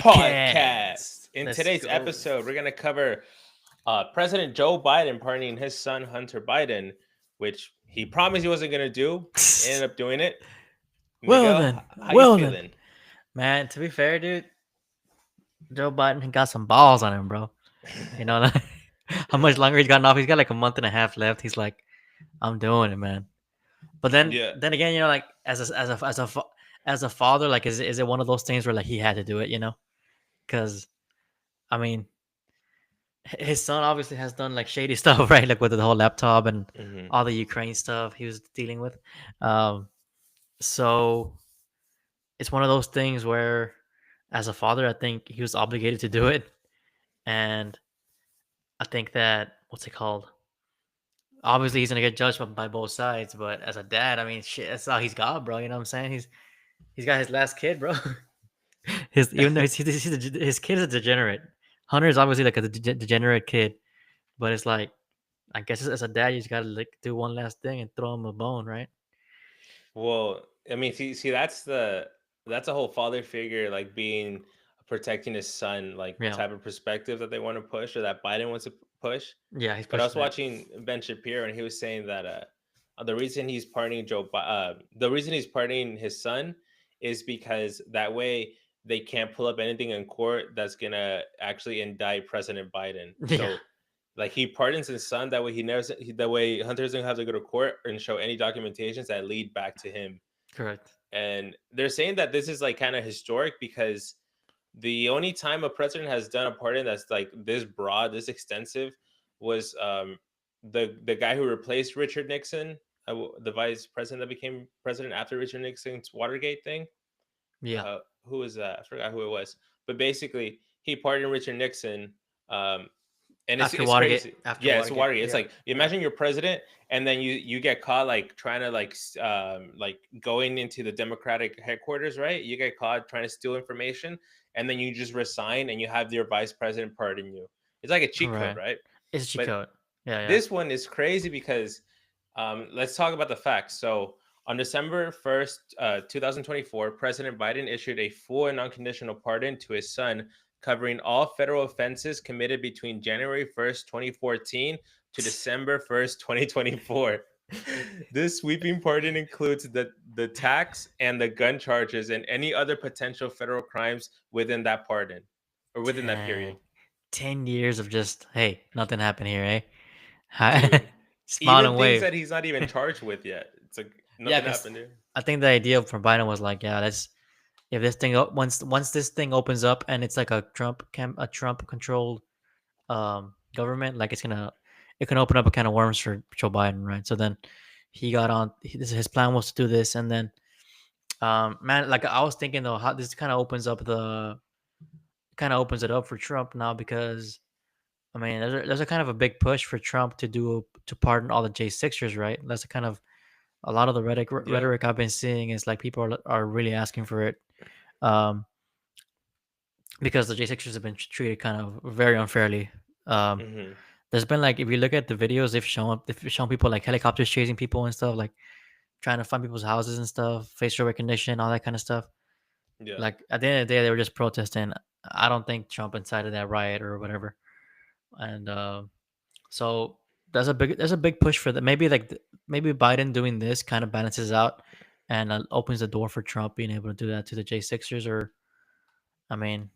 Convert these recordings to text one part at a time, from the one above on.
Podcast. In Let's today's go. episode, we're going to cover President Joe Biden pardoning his son, Hunter Biden, which he promised he wasn't going to do. Ended up doing it. Well Miguel, then, how you well then, feeling? man. To be fair, dude, Joe Biden he got some balls on him, bro. You know, like, how much longer he's gotten off? He's got like a month and a half left. He's like, I'm doing it, man. But then, Yeah. then again, like as a father, like, is it one of those things where like he had to do it? Because I mean, his son obviously has done like shady stuff, right? Like with the whole laptop and hmm all the Ukraine stuff he was dealing with. Um, so it's one of those things where, as a father, I think he was obligated to do it, and I think that what's it called? Obviously, he's gonna get judged by both sides, but as a dad, I mean, shit, that's all he's got, bro. You know what I'm saying? He's got his last kid, bro. His even though his kid is a degenerate. Hunter is obviously like a degenerate kid, but it's like I guess as a dad, you just gotta like do one last thing and throw him a bone, right? Well, I mean, see, that's a whole father figure, like being protecting his son, like Yeah, type of perspective that they want to push or that Biden wants to push. yeah, he's But I was pushing it. watching Ben Shapiro, and he was saying that the reason he's pardoning the reason he's pardoning his son is because that way they can't pull up anything in court that's gonna actually indict President Biden. Yeah, So, like, he pardons his son that way that way Hunter doesn't have to go to court and show any documentations that lead back to him. correct. And they're saying that this is like kind of historic because the only time a president has done a pardon that's like this broad, this extensive, was the guy who replaced Richard Nixon, the vice president that became president after Richard Nixon's Watergate thing. Yeah, Who was that? I forgot who it was. But basically, he pardoned Richard Nixon. Um, and after it's Watergate, crazy. after Yeah, it's Watergate, Watergate. It's yeah, like yeah, imagine you're president, and then you get caught like trying to like going into the Democratic headquarters, right? You get caught trying to steal information, and then you just resign, and you have your vice president pardon you. It's like a cheat code, right. right? It's a cheat But code. Yeah, yeah. this one is crazy because let's talk about the facts. So on December 1st, 2024, President Biden issued a full and unconditional pardon to his son, covering all federal offenses committed between January 1st, 2014 to December 1st, 2024. This sweeping pardon includes the tax and the gun charges and any other potential federal crimes within that pardon or within that period. Dang. 10 years of just, hey, nothing happened here, eh? Hi. Dude, Smile even and things wave. that he's not even charged with yet. It's like Yeah, nothing because happened, dude. I think the idea from Biden was like, yeah, let's if this thing once this thing opens up and it's like a Trump controlled government, like it can open up a can of worms for Joe Biden, right? So then he got on. His plan was to do this, and then man, like I was thinking though, how this kind of opens it up for Trump now because I mean, there's a kind of a big push for Trump to pardon all the J6ers, right? That's a kind of a lot of the Yeah. rhetoric I've been seeing is like people are really asking for it, um, because the J6ers have been treated kind of very unfairly. Um, hmm there's been like if you look at the videos, they've shown people like helicopters chasing people and stuff, like trying to find people's houses and stuff, facial recognition, all that kind of stuff. Yeah. Like at the end of the day, they were just protesting. I don't think Trump incited that riot or whatever, and so there's a big push for that. Maybe maybe Biden doing this kind of balances out and opens the door for Trump being able to do that to the J6ers. Or I mean,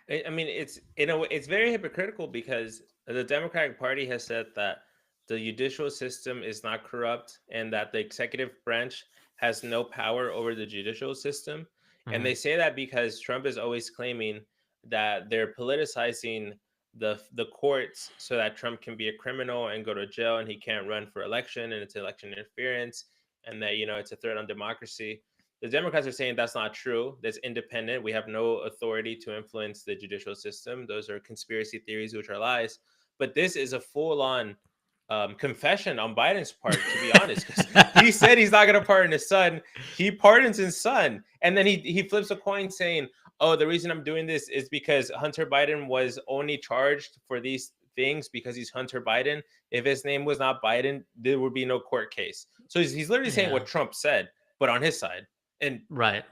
I mean, it's in a way, it's very hypocritical because the Democratic Party has said that the judicial system is not corrupt and that the executive branch has no power over the judicial system. And mhm. they say that because Trump is always claiming that they're politicizing the courts so that Trump can be a criminal and go to jail and he can't run for election and it's election interference and that it's a threat on democracy. The Democrats are saying that's not true. That's independent. We have no authority to influence the judicial system. Those are conspiracy theories, which are lies. But this is a full-on confession on Biden's part, to be honest, because he said he's not going to pardon his son. He pardons his son, and then he flips a coin saying, "Oh, the reason I'm doing this is because Hunter Biden was only charged for these things because he's Hunter Biden. If his name was not Biden, there would be no court case." So he's literally saying Yeah, what Trump said, but on his side. And right.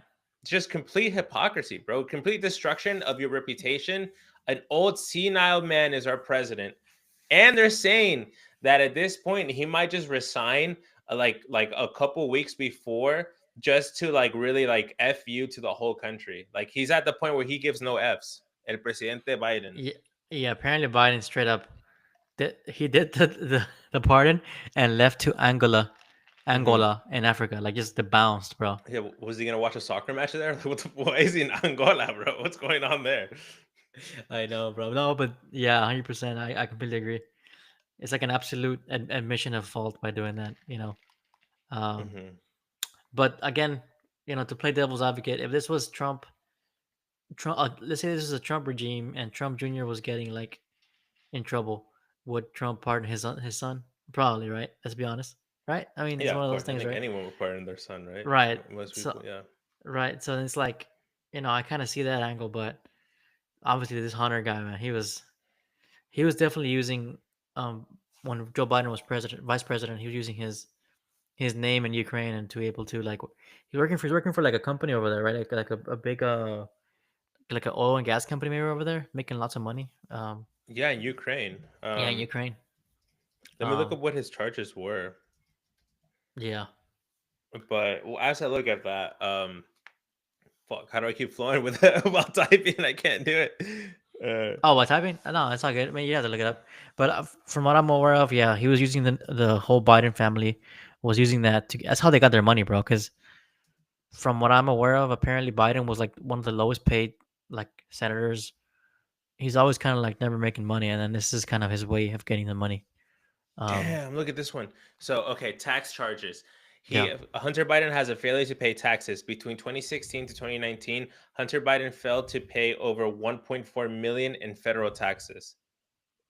just complete hypocrisy, bro. Complete destruction of your reputation. An old senile man is our president, and they're saying that at this point he might just resign, like a couple weeks before, just to like really like f you to the whole country. Like he's at the point where he gives no f's. El presidente Biden. Yeah, yeah. Apparently, Biden straight up he did the pardon and left to Hmm. Angola in Africa, like just the bounced, bro. Yeah, was he gonna watch a soccer match there? Why is he in Angola, bro? What's going on there? I know, bro. No, but yeah, 100%. I completely agree. It's like an absolute admission of fault by doing that, you know. Um, Hmm. but again, you know, to play devil's advocate, if this was Trump, let's say this is a Trump regime and Trump Jr. was getting like in trouble, would Trump pardon his son? Probably, right? Let's be honest, right? I mean, it's Yeah, one of of those course. I things, think right? anyone would pardon their son, right? Right. Most So people, yeah. right. So it's like, you know, I kind of see that angle, but obviously this Hunter guy, man, he was definitely using um when Joe Biden was vice president, he was using his name in Ukraine and to be able to like he's working for like a company over there, right? Like a big like an oil and gas company maybe over there, making lots of money. Yeah, in Ukraine. Yeah, in Ukraine. Let me look Um, up what his charges were. yeah. But as I look at that, fuck, how do I keep flowing with it while typing? I can't do it. Oh, what typing? No, it's not good. I mean, you have to look it up. But from what I'm aware of, yeah, he was using the whole Biden family was using that to. That's how they got their money, bro. Because from what I'm aware of, apparently Biden was like one of the lowest paid like senators. He's always kind of like never making money, and then this is kind of his way of getting the money. Um, Damn, look at this one. So, okay, tax charges. yeah. Hunter Biden has a failure to pay taxes. Between 2016 to 2019, Hunter Biden failed to pay over 1.4 million in federal taxes.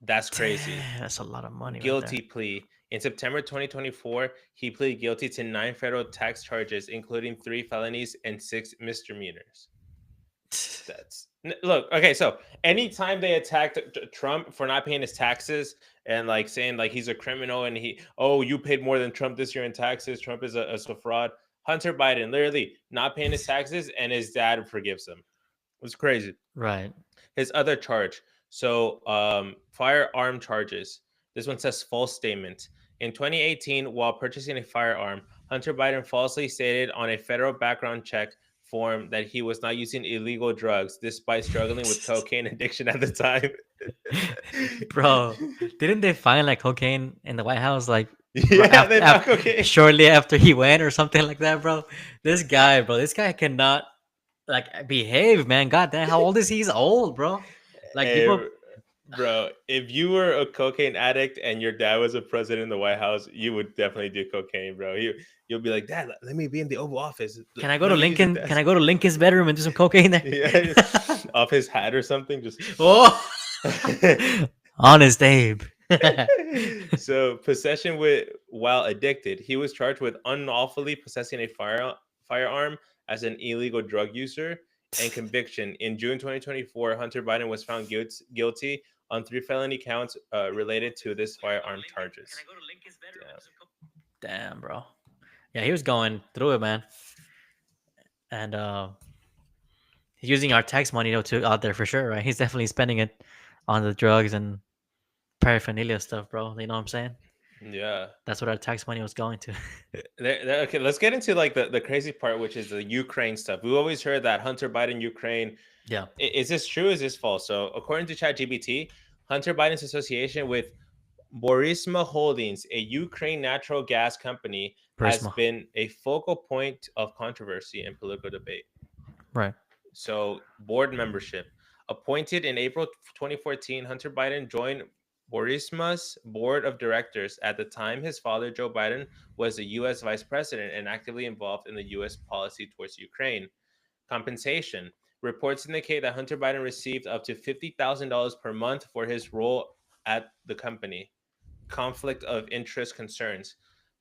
That's crazy. Damn, that's a lot of money right there. Guilty plea. In September 2024, he pleaded guilty to 9 federal tax charges, including 3 felonies and 6 misdemeanors. Look, okay, so anytime they attacked Trump for not paying his taxes and like saying like he's a criminal and you paid more than Trump this year in taxes, Trump is a fraud. Hunter Biden literally not paying his taxes and his dad forgives him. It was crazy. Right. His other charge, so firearm charges. This one says false statement. In 2018, while purchasing a firearm, Hunter Biden falsely stated on a federal background check form that he was not using illegal drugs despite struggling with cocaine addiction at the time. Bro, didn't they find like cocaine in the White House like Yeah, they found cocaine. shortly after he went or something like that, bro? This guy cannot like behave, man. God damn, how old is he? He's old, bro. Like Eh, people, bro, if you were a cocaine addict and your dad was a president in the White House, you would definitely do cocaine, bro. You'll be like, Dad, let me be in the Oval Office. can I go to Let me use the Lincoln? Can desk. I go to Lincoln's bedroom and do some cocaine there? Yeah, off his hat or something. Just Oh, honest Abe. so possession with while addicted, he was charged with unlawfully possessing a firearm as an illegal drug user and conviction. In June 2024, Hunter Biden was found guilty on 3 felony counts related to this firearm charges. Damn. Damn, bro. Yeah, he was going through it, man. And he's using our tax money though to out there for sure, right? He's definitely spending it on the drugs and paraphernalia stuff, bro. You know what I'm saying? Yeah. That's what our tax money was going to. Okay, let's get into like the crazy part, which is the Ukraine stuff. We always heard that Hunter Biden, Ukraine. Yeah. Is this true? Is this false? So, according to ChatGPT, Hunter Biden's association with Burisma Holdings, a Ukraine natural gas company, has Prisma. been a focal point of controversy and political debate. Right. So, board membership. Appointed in April 2014, Hunter Biden joined Burisma's board of directors. At the time, his father, Joe Biden, was the U.S. vice president and actively involved in the U.S. policy towards Ukraine. Compensation. Reports indicate that Hunter Biden received up to $50,000 per month for his role at the company. Conflict of interest concerns.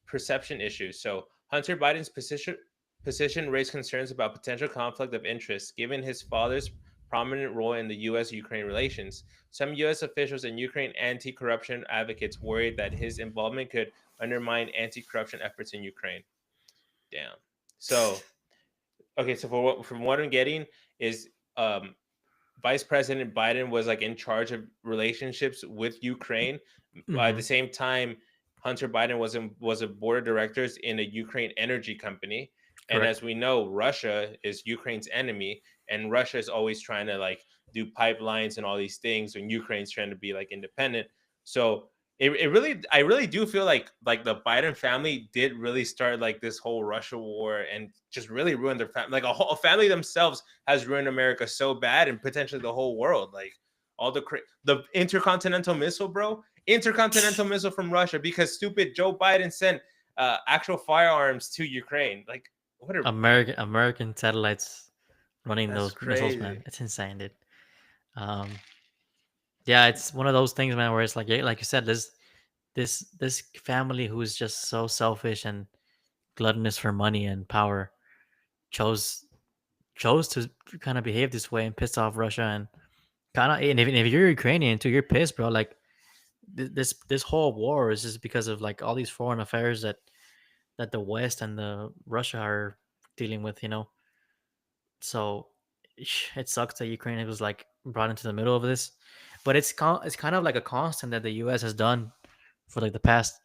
Perception issues. So Hunter Biden's position raised concerns about potential conflict of interest given his father's prominent role in the U.S.-Ukraine relations. Some U.S. officials and Ukraine anti-corruption advocates worried that his involvement could undermine anti-corruption efforts in Ukraine. Damn. So okay, so from what I'm getting is um Vice President Biden was like in charge of relationships with Ukraine. At the Hmm. same time, Hunter Biden was a board of directors in a Ukraine energy company. And Correct. as we know, Russia is Ukraine's enemy, and Russia is always trying to like do pipelines and all these things when Ukraine's trying to be like independent. So it really, I really do feel like the Biden family did really start like this whole Russia war and just really ruined their family. Like a family themselves has ruined America so bad and potentially the whole world. Like all the intercontinental missile, bro, intercontinental missile from Russia because stupid Joe Biden sent actual firearms to Ukraine. Like what a American satellites running that's those missiles, man. crazy. It's insane, dude. Um, yeah, it's one of those things, man, where it's like, yeah, like you said, this family who's just so selfish and gluttonous for money and power chose chose to kind of behave this way and piss off Russia and kind of. And if you're Ukrainian too, you're pissed, bro. Like this whole war is just because of like all these foreign affairs that the West and the Russia are dealing with, you know. So it sucks that Ukraine was like brought into the middle of this, but it's kind of like a constant that the U.S. has done for like the past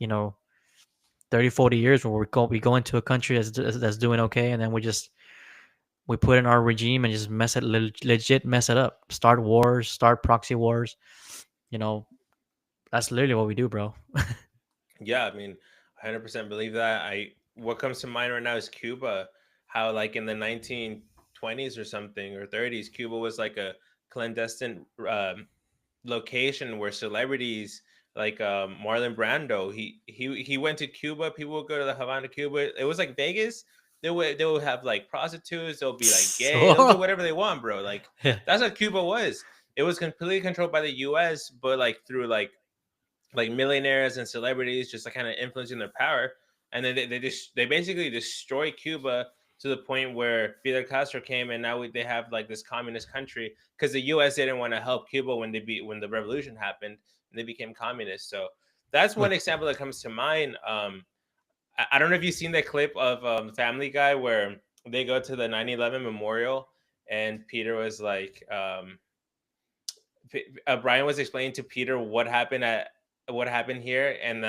30, 40 years, where we go into a country that's doing okay, and then we put in our regime and just legit mess it up, start wars, start proxy wars. You know, that's literally what we do, bro. Yeah, I mean, 100% believe that. I What comes to mind right now is Cuba. How like in the 1920s or something or 30s, Cuba was like a clandestine location where celebrities like Marlon Brando, he went to Cuba. People would go to the Havana, Cuba. It was like Vegas. They would have like prostitutes. They'll be like gay. They'll do So whatever they want, bro. Like yeah, that's what Cuba was. It was completely controlled by the U.S., but like through like millionaires and celebrities just like kind of influencing their power. And then they basically destroy Cuba to the point where Fidel Castro came, and now they have like this communist country because the U.S. didn't want to help Cuba when the revolution happened and they became communist. So that's one wait, example that comes to mind. I don't know if you've seen that clip of Family Guy where they go to the 9/11 memorial and Peter was like, Brian was explaining to Peter what happened here, and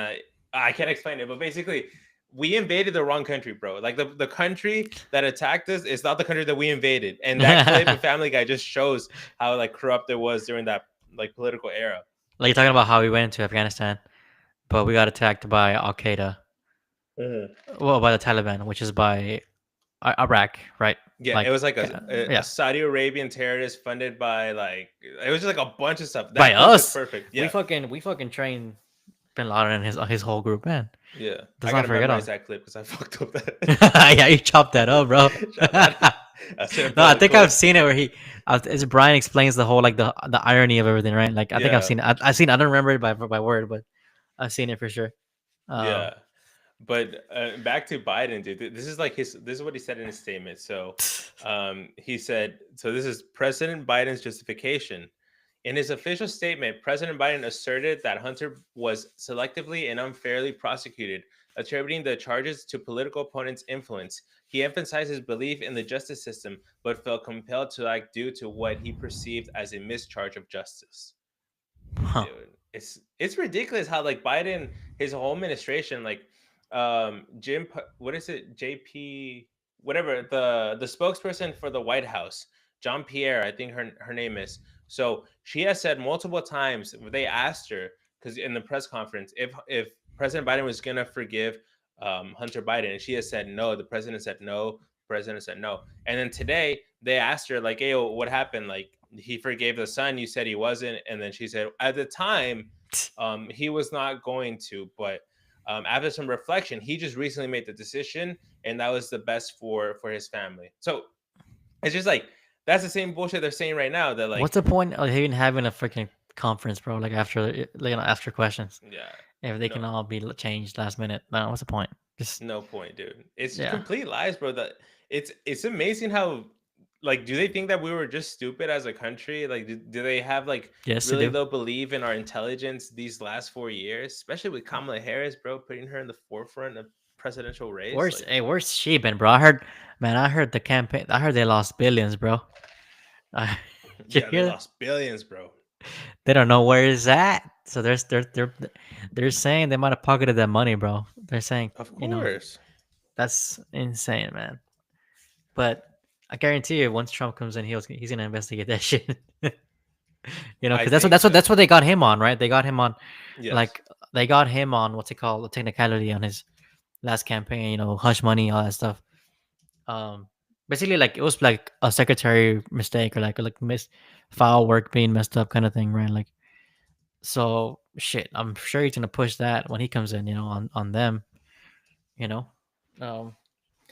I can't explain it, but basically, we invaded the wrong country, bro. Like the country that attacked us is not the country that we invaded, and that clip of like Family Guy just shows how like corrupt it was during that like political era. you're talking about how we went into Afghanistan, but we got attacked by Al Qaeda, Mhm. well, by the Taliban, which is by Iraq, right? Yeah, it Like, was like a yeah, Saudi Arabian terrorist funded by like it was just like a bunch of stuff. by That clip is us. perfect. We Yeah, fucking trained Bin Laden and his whole group, man. yeah. Let's I not gotta forget memorize on. that clip because I fucked up that. Yeah, you chopped that up, bro. Shut that. I said No, I put a think I've clip. seen it where as Brian explains the whole like the irony of everything, right? Like I think I've Yeah, seen it. I've seen. I don't remember it by word, but I've seen it for sure. Um, yeah. But back to Biden, dude. This is like his. This is what he said in his statement. So, he said. So this is President Biden's justification. In his official statement, President Biden asserted that Hunter was selectively and unfairly prosecuted, attributing the charges to political opponents' influence. He emphasized his belief in the justice system, but felt compelled to act due to what he perceived as a mischarge of justice. huh. Dude, it's ridiculous how like Biden, his whole administration, like what is it, JP, whatever, the spokesperson for the White House, John Pierre, I think her name is. So she has said multiple times, they asked her because in the press conference if President Biden was gonna forgive Hunter Biden, and she has said no. The president said no. The president said no. And then today they asked her like, "Hey, what happened? Like he forgave the son. You said he wasn't." And then she said, "At the time, he was not going to, but after some reflection, he just recently made the decision, and that was the best for his family." So it's just like that's the same bullshit they're saying right now. That What's like, the point of even having a freaking conference, bro? Like after questions, yeah, if they no, can all be changed last minute, no, what's the point? Just no point, dude. It's yeah, complete lies, bro. That it's amazing how like do they think that we were just stupid as a country? Like do they have like yes, they really do. low belief in our intelligence these last 4 years, especially with Kamala Harris, bro, putting her in the forefront of presidential race. Where's Like, hey, where's she been, bro? I heard the campaign. I heard they lost billions, bro. I, did yeah, you they hear that? lost billions, bro. They don't know where it's at. So they're saying they might have pocketed that money, bro. They're saying, Of course. that's insane, man. But I guarantee you, once Trump comes in, he's gonna investigate that shit. I Because think so. that's what they got him on, right? They got him on, Yes. like they got him on what's it called, the technicality on his last campaign. Hush money, all that stuff. Um, Basically, like it was like a secretary mistake or like miss file work being messed up kind of thing, right? Like so, shit. I'm sure he's gonna push that when he comes in, on them, you know. Um,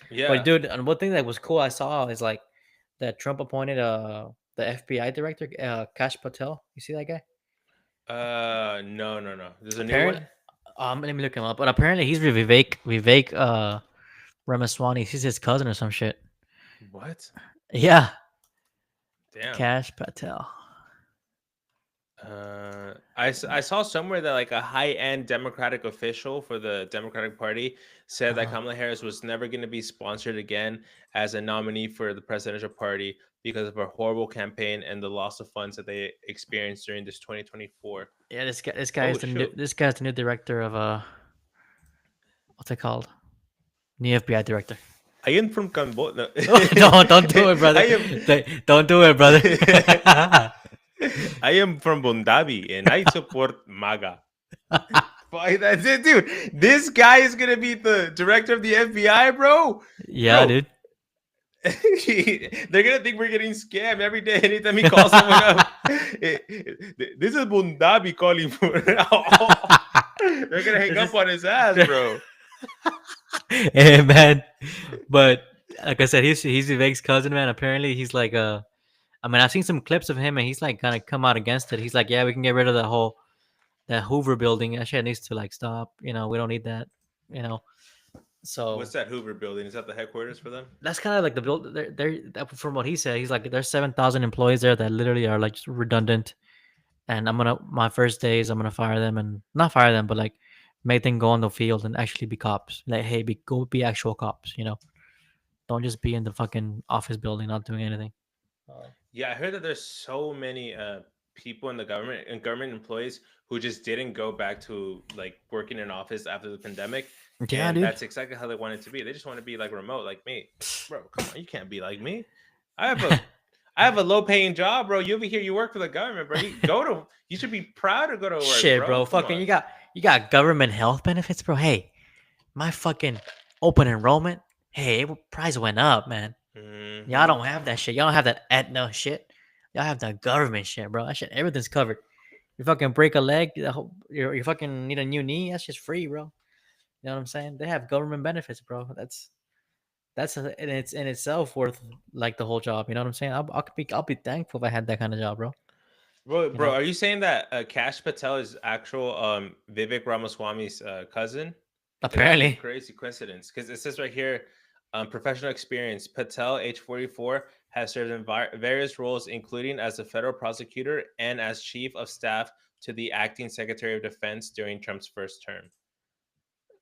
but Yeah. dude, and one thing that was cool I saw is like that Trump appointed the FBI director, Kash Patel. You see that guy? No, no, no. There's a new Apparently, one. let me look him up. But apparently, he's with Vivek Ramaswamy. He's his cousin or some shit. What? Yeah, Damn. Kash Patel. I saw somewhere that like a high-end Democratic official for the Democratic Party said that Uh-huh. Kamala Harris was never going to be sponsored again as a nominee for the presidential party because of her horrible campaign and the loss of funds that they experienced during this 2024. Yeah, this guy is Oh the new shoot! director of what's it called? New FBI director. I am from Cambodia. Don't do it, brother. I am. Don't do it, brother. I am from Bondavi and I support MAGA. Fuck, that's it, dude. This guy is gonna be the director of the FBI, bro. Yeah, Bro, dude. they're gonna think we're getting scammed every day. Anytime he calls someone up, this is Bundabi calling for. They're gonna hang up on his ass, bro. Hey, man, but like I said, he's Vivek's cousin, man. Apparently, he's like I mean, I've seen some clips of him, and he's like kind of come out against it. He's like, yeah, we can get rid of that Hoover building. That shit needs to like stop. We don't need that. You know, What's so that Hoover building? Is that the headquarters for them? that's kind of like the build. From what he said, he's like, there's 7,000 employees there that literally are like just redundant. And my first days, I'm gonna fire them and not fire them, but like make them go on the field and actually be cops. Like, hey, go be actual cops. Don't just be in the fucking office building not doing anything. Yeah, I heard that there's so many people in the government and government employees who just didn't go back to like working in office after the pandemic, Yeah, and dude. that's exactly how they want it to be. They just want to be like remote, like me, bro. Come on, you can't be like me. I have a I have a low paying job, bro. You over here, you work for the government, bro. You should be proud to go to work, Shit, bro. bro. Come Fucking on. you got government health benefits, bro. Hey, my fucking open enrollment. Hey, price went up, man. Y'all Hmm. don't have that shit. Y'all don't have that Aetna shit. Y'all have the government shit, bro. That shit, everything's covered. You fucking break a leg, you fucking need a new knee. That's just free, bro. You know what I'm saying? They have government benefits, bro. And it's in itself worth like the whole job. You know what I'm saying? I'll be thankful if I had that kind of job, bro. You Bro, know? are you saying that Cash Patel is actual Vivek Ramaswamy's cousin? Because that would be Apparently, crazy coincidence. Because it says right here, professional experience. Patel, age 44, has served in various roles, including as a federal prosecutor and as chief of staff to the acting secretary of defense during Trump's first term.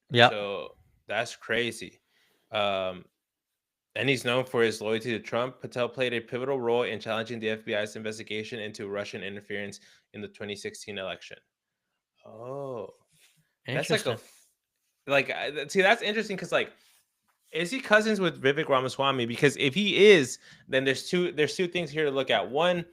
yeah. So that's crazy. Um, and he's known for his loyalty to Trump. Patel played a pivotal role in challenging the FBI's investigation into Russian interference in the 2016 election. Oh, that's like Interesting. see, that's interesting because like, is he cousins with Vivek Ramaswamy? Because if he is, then there's two things here to look at. One,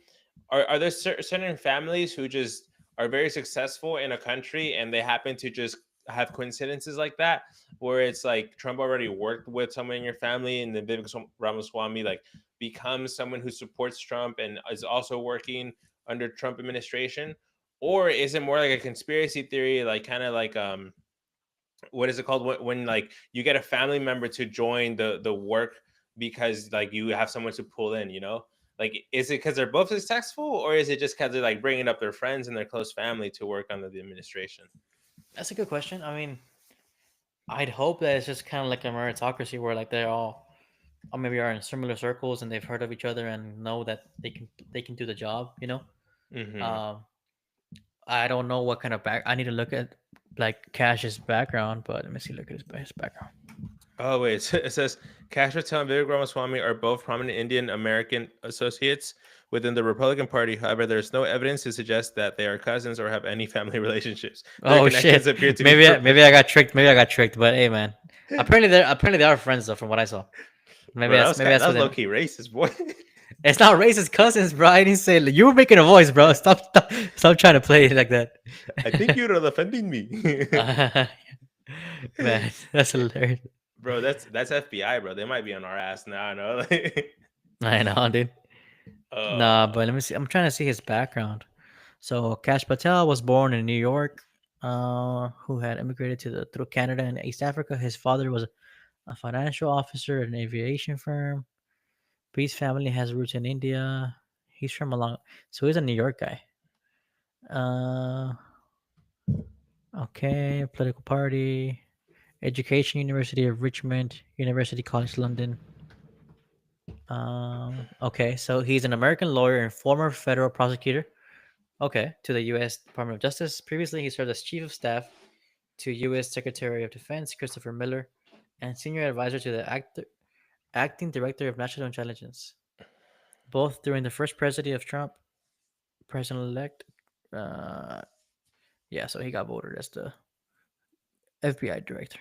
are there certain families who just are very successful in a country and they happen to just have coincidences like that, where it's like Trump already worked with someone in your family, and then Vivek Ramaswamy like becomes someone who supports Trump and is also working under Trump administration, or is it more like a conspiracy theory, like kind of like what is it called when like you get a family member to join the work because like you have someone to pull in, like is it because they're both successful, or is it just because they're like bringing up their friends and their close family to work under the administration? That's a good question. I mean, I'd hope that it's just kind of like a meritocracy where like they're all, or maybe are in similar circles and they've heard of each other and know that they can do the job. Hmm. Um, I don't know what kind of back. I need to look at like Cash's background, but let me see. Look at his background. Oh wait, it says Kash Patel and Vivek Ramaswamy are both prominent Indian American associates within the Republican Party. However, there is no evidence to suggest that they are cousins or have any family relationships. Their Oh connections shit. appear to be Maybe I professional. got tricked. Maybe I got tricked. But hey, man, apparently they are friends though, from what I saw. Bro, Maybe that's that what was they low meant. key racist, boy. It's not racist cousins, bro. I didn't say you were making a voice, bro. Stop trying to play it like that. I think you're offending me. Uh, man, that's hilarious. Bro, that's FBI, bro. They might be on our ass now. I know. I know, dude. Nah, uh, but let me see. I'm trying to see his background. So Kash Patel was born in New York, who had immigrated through Canada and East Africa. His father was a financial officer at an aviation firm. Pete's family has roots in India. He's from along, so he's a New York guy. Uh, okay, political party, education, University of Richmond, University College London. Okay, so he's an American lawyer and former federal prosecutor. Okay, to the U.S. Department of Justice. Previously, he served as chief of staff to U.S. Secretary of Defense Christopher Miller and senior advisor to the acting director of national intelligence, both during the first presidency of Trump, president-elect. Uh, yeah, so he got voted as the FBI director.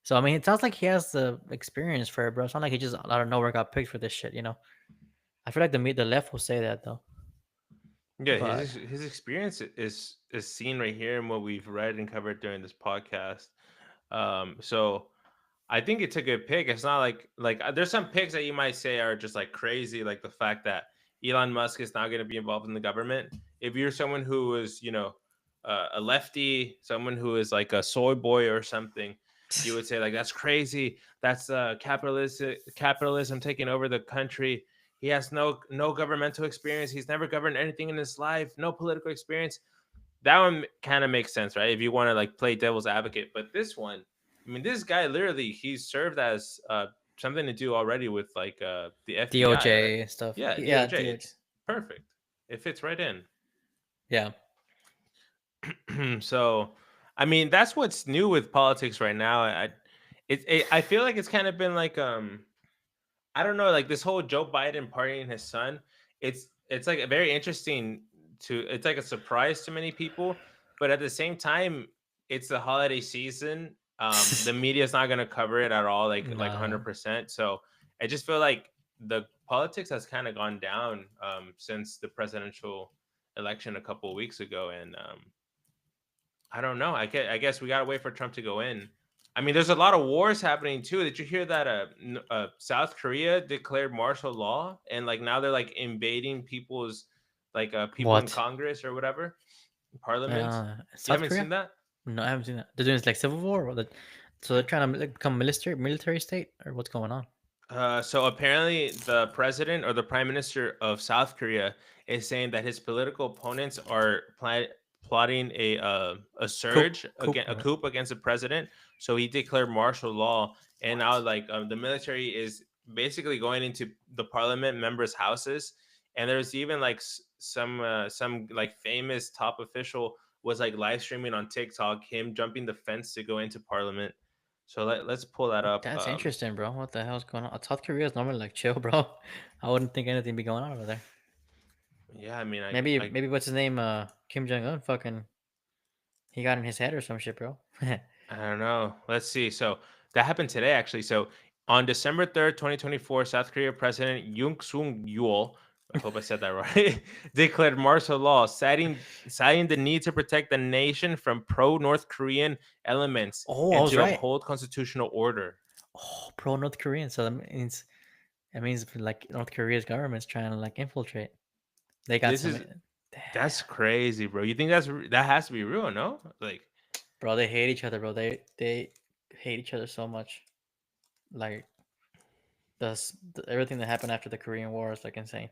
So I mean, it sounds like he has the experience for it, bro. It's not like he just out of nowhere got picked for this shit. I feel like the left will say that though, yeah, but his experience is seen right here in what we've read and covered during this podcast. So I think it's a good pick. It's not there's some picks that you might say are just like crazy, like the fact that Elon Musk is not going to be involved in the government. If you're someone who is, a lefty, someone who is like a soy boy or something, you would say like that's crazy. That's capitalism taking over the country. He has no governmental experience. He's never governed anything in his life. No political experience. That one kind of makes sense, right? If you want to like play devil's advocate. But this one, I mean, this guy literally he's served as something to do already with like the FBI, right? DOJ and stuff. Yeah, Yeah, DOJ. DOJ. It's perfect. It fits right in. Yeah. So, I mean, that's what's new with politics right now. I feel like it's kind of been like I don't know, like this whole Joe Biden partying his son. It's like a very interesting it's like a surprise to many people, but at the same time, it's the holiday season. The media is not going to cover it at all, like No. 100%. So I just feel like the politics has kind of gone down since the presidential election a couple of weeks ago, and I don't know. I guess we gotta wait for Trump to go in. I mean, there's a lot of wars happening too. Did you hear that? South Korea declared martial law, and like now they're like invading people's, like people in What? Congress or whatever, Parliament. You South haven't Korea? seen that? No, I haven't seen that. They're doing this like civil war, so they're trying to like, become military state, or what's going on? So apparently, the president or the prime minister of South Korea is saying that his political opponents are plotting a surge Coop, against a right? coup against the president. So he declared martial law, and now What? like the military is basically going into the parliament members' houses, and there's even like some like famous top official was like live streaming on TikTok him jumping the fence to go into parliament. So let's pull that up. That's interesting, bro. What the hell's going on? South Korea is normally like chill, bro. I wouldn't think anything be going on over there. Yeah, I mean, Maybe what's his name? Kim Jong Un. Fucking, he got in his head or some shit, bro. I don't know. Let's see. So that happened today, actually. So on December 3rd, 2024, South Korea President Yoon Sung Yeol, I hope I said that right, declared martial law, citing the need to protect the nation from pro-North Korean elements Oh, I and was to right. uphold constitutional order. Oh, pro North Korean. So that means like North Korea's government's trying to like infiltrate. They got This some. is that's crazy, bro. You think that has to be real, no? Like Bro, they hate each other, bro. They hate each other so much. Like everything that happened after the Korean War is like insane.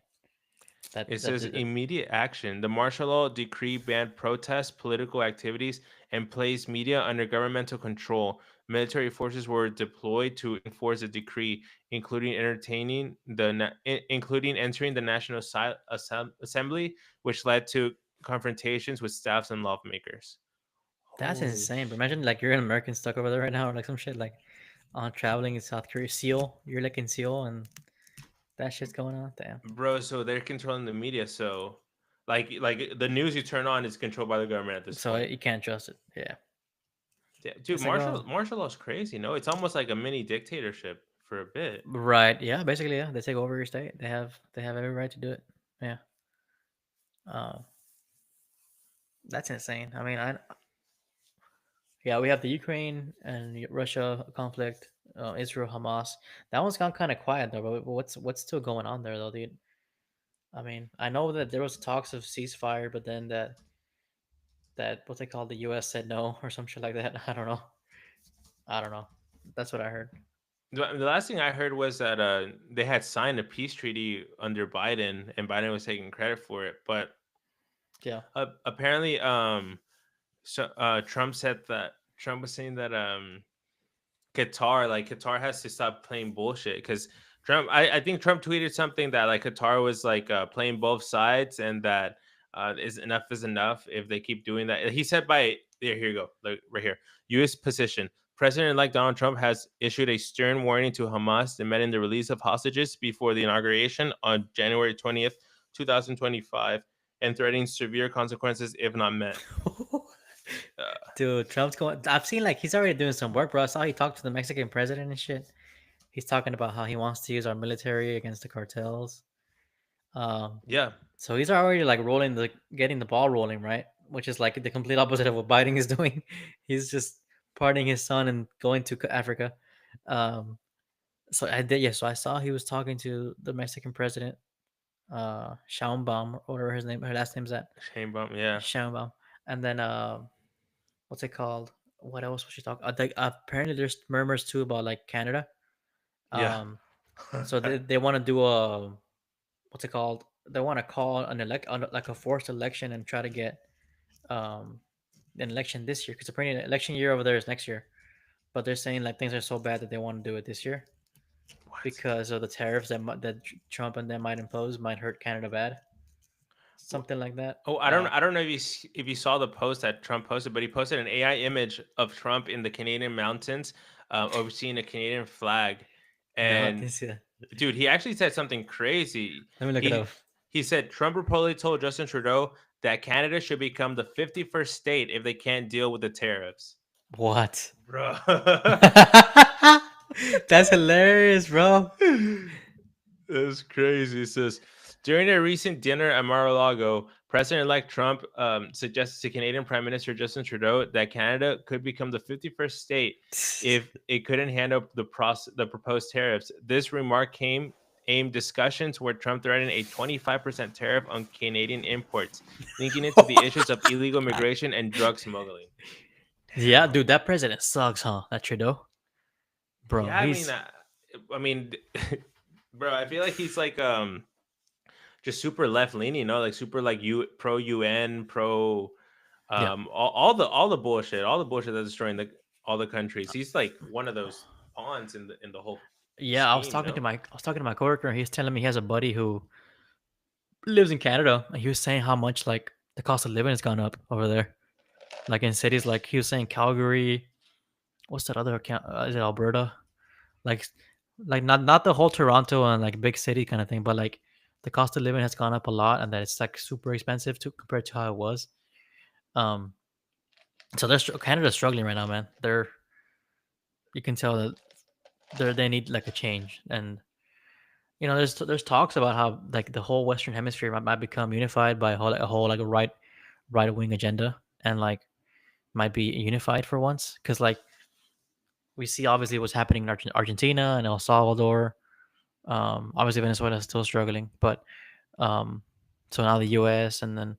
That it that, says that immediate action. The martial law decree banned protests, political activities, and placed media under governmental control. Military forces were deployed to enforce the decree, including including entering the National Assembly, which led to confrontations with staffs and lawmakers. that's Holy insane. But shit! imagine like you're an American stuck over there right now, or like some shit like on traveling in South Korea. Seoul, you're like in Seoul, and that shit's going on. Damn. bro. So they're controlling the media. So, like the news you turn on is controlled by the government at this So point. you can't trust it. Yeah. Yeah, dude, It's like, oh, martial law is crazy. No, it's almost like a mini dictatorship for a bit. right. Yeah. Basically, yeah. They take over your state. They have every right to do it. Yeah. Uh, that's insane. I mean, yeah, we have the Ukraine and Russia conflict, Israel Hamas. That one's gone kind of quiet though. But what's still going on there though, dude? I mean, I know that there was talks of ceasefire, but then that what they call the U.S. said no or some shit like that. I don't know. I don't know. That's what I heard. The last thing I heard was that they had signed a peace treaty under Biden, and Biden was taking credit for it. But Yeah. apparently, so Trump was saying that Qatar has to stop playing bullshit because I think Trump tweeted something that like Qatar was like playing both sides and that is enough if they keep doing that. He said here you go, like, right here. U.S. position. President-elect Donald Trump has issued a stern warning to Hamas demanding the release of hostages before the inauguration on January 20th, 2025, and threatening severe consequences if not met. Uh, Dude, Trump's going. I've seen like he's already doing some work, bro. I saw he talked to the Mexican president and shit. He's talking about how he wants to use our military against the cartels. Um, yeah. so he's already like getting the ball rolling, right? Which is like the complete opposite of what Biden is doing. He's just partying his son and going to Africa. Um, so I did, yeah. So I saw he was talking to the Mexican president, Schaumbaum, or whatever his name, her last name's at Shane Bump, yeah. Schaumbaum, and then what's it called? What else was she talking? Apparently, there's murmurs too about like Canada. Yeah. Um, so they want to do a what's it called? They want to call like a forced election and try to get um an election this year because apparently the election year over there is next year. But they're saying like things are so bad that they want to do it this year What? because of the tariffs that Trump and them might impose might hurt Canada bad. Something like that. Oh, I don't know if you saw the post that Trump posted, but he posted an AI image of Trump in the Canadian mountains, overseeing a Canadian flag. No, I And didn't see that. dude, he actually said something crazy. Let me look it He up. he said Trump reportedly told Justin Trudeau that Canada should become the 51st state if they can't deal with the tariffs. What? Bro. That's hilarious, bro. That's crazy. It says during a recent dinner at Mar-a-Lago, President-elect Trump suggested to Canadian Prime Minister Justin Trudeau that Canada could become the 51st state if it couldn't handle the proposed tariffs. This remark came aimed discussions where Trump threatened a 25% tariff on Canadian imports, linking it to the issues of illegal immigration and drug smuggling. Yeah, Damn. dude, that president sucks, huh? That Trudeau, bro. Yeah, He's I mean, bro, I feel like he's like just super left leaning, you know, like super like pro UN, pro yeah, all the bullshit, all the bullshit that's destroying all the countries. He's like one of those pawns in the whole yeah. scheme, you know? I was talking to my coworker. He's telling me he has a buddy who lives in Canada, and he was saying how much like the cost of living has gone up over there. Like in cities, like he was saying Calgary. What's that other account? Is it Alberta? Like, like not the whole Toronto and like big city kind of thing, but like the cost of living has gone up a lot, and that it's like super expensive to compared to how it was. Um, so Canada's struggling right now, man. You can tell that they need like a change, and there's talks about how like the whole Western Hemisphere might become unified by a whole like a right wing agenda, and like might be unified for once, because like we see obviously what's happening in Argentina and El Salvador. Obviously Venezuela is still struggling, but um, so now the U.S. and then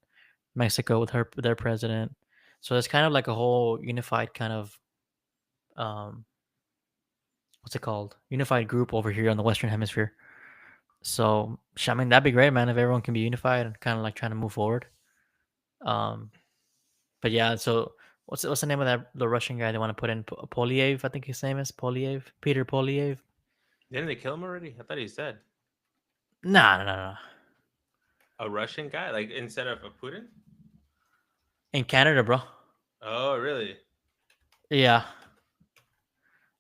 Mexico with their president. So it's kind of like a whole unified kind of um, what's it called? Unified group over here on the Western Hemisphere. So I mean that'd be great, man, if everyone can be unified and kind of like trying to move forward. Um, but yeah, so what's the name of the Russian guy they want to put in? Polyev, I think his name is Polyev, Peter Polyev. Didn't they kill him already? I thought he's dead. Nah, no, no, no. A Russian guy, like instead of a Putin? In Canada, bro. Oh, really? Yeah.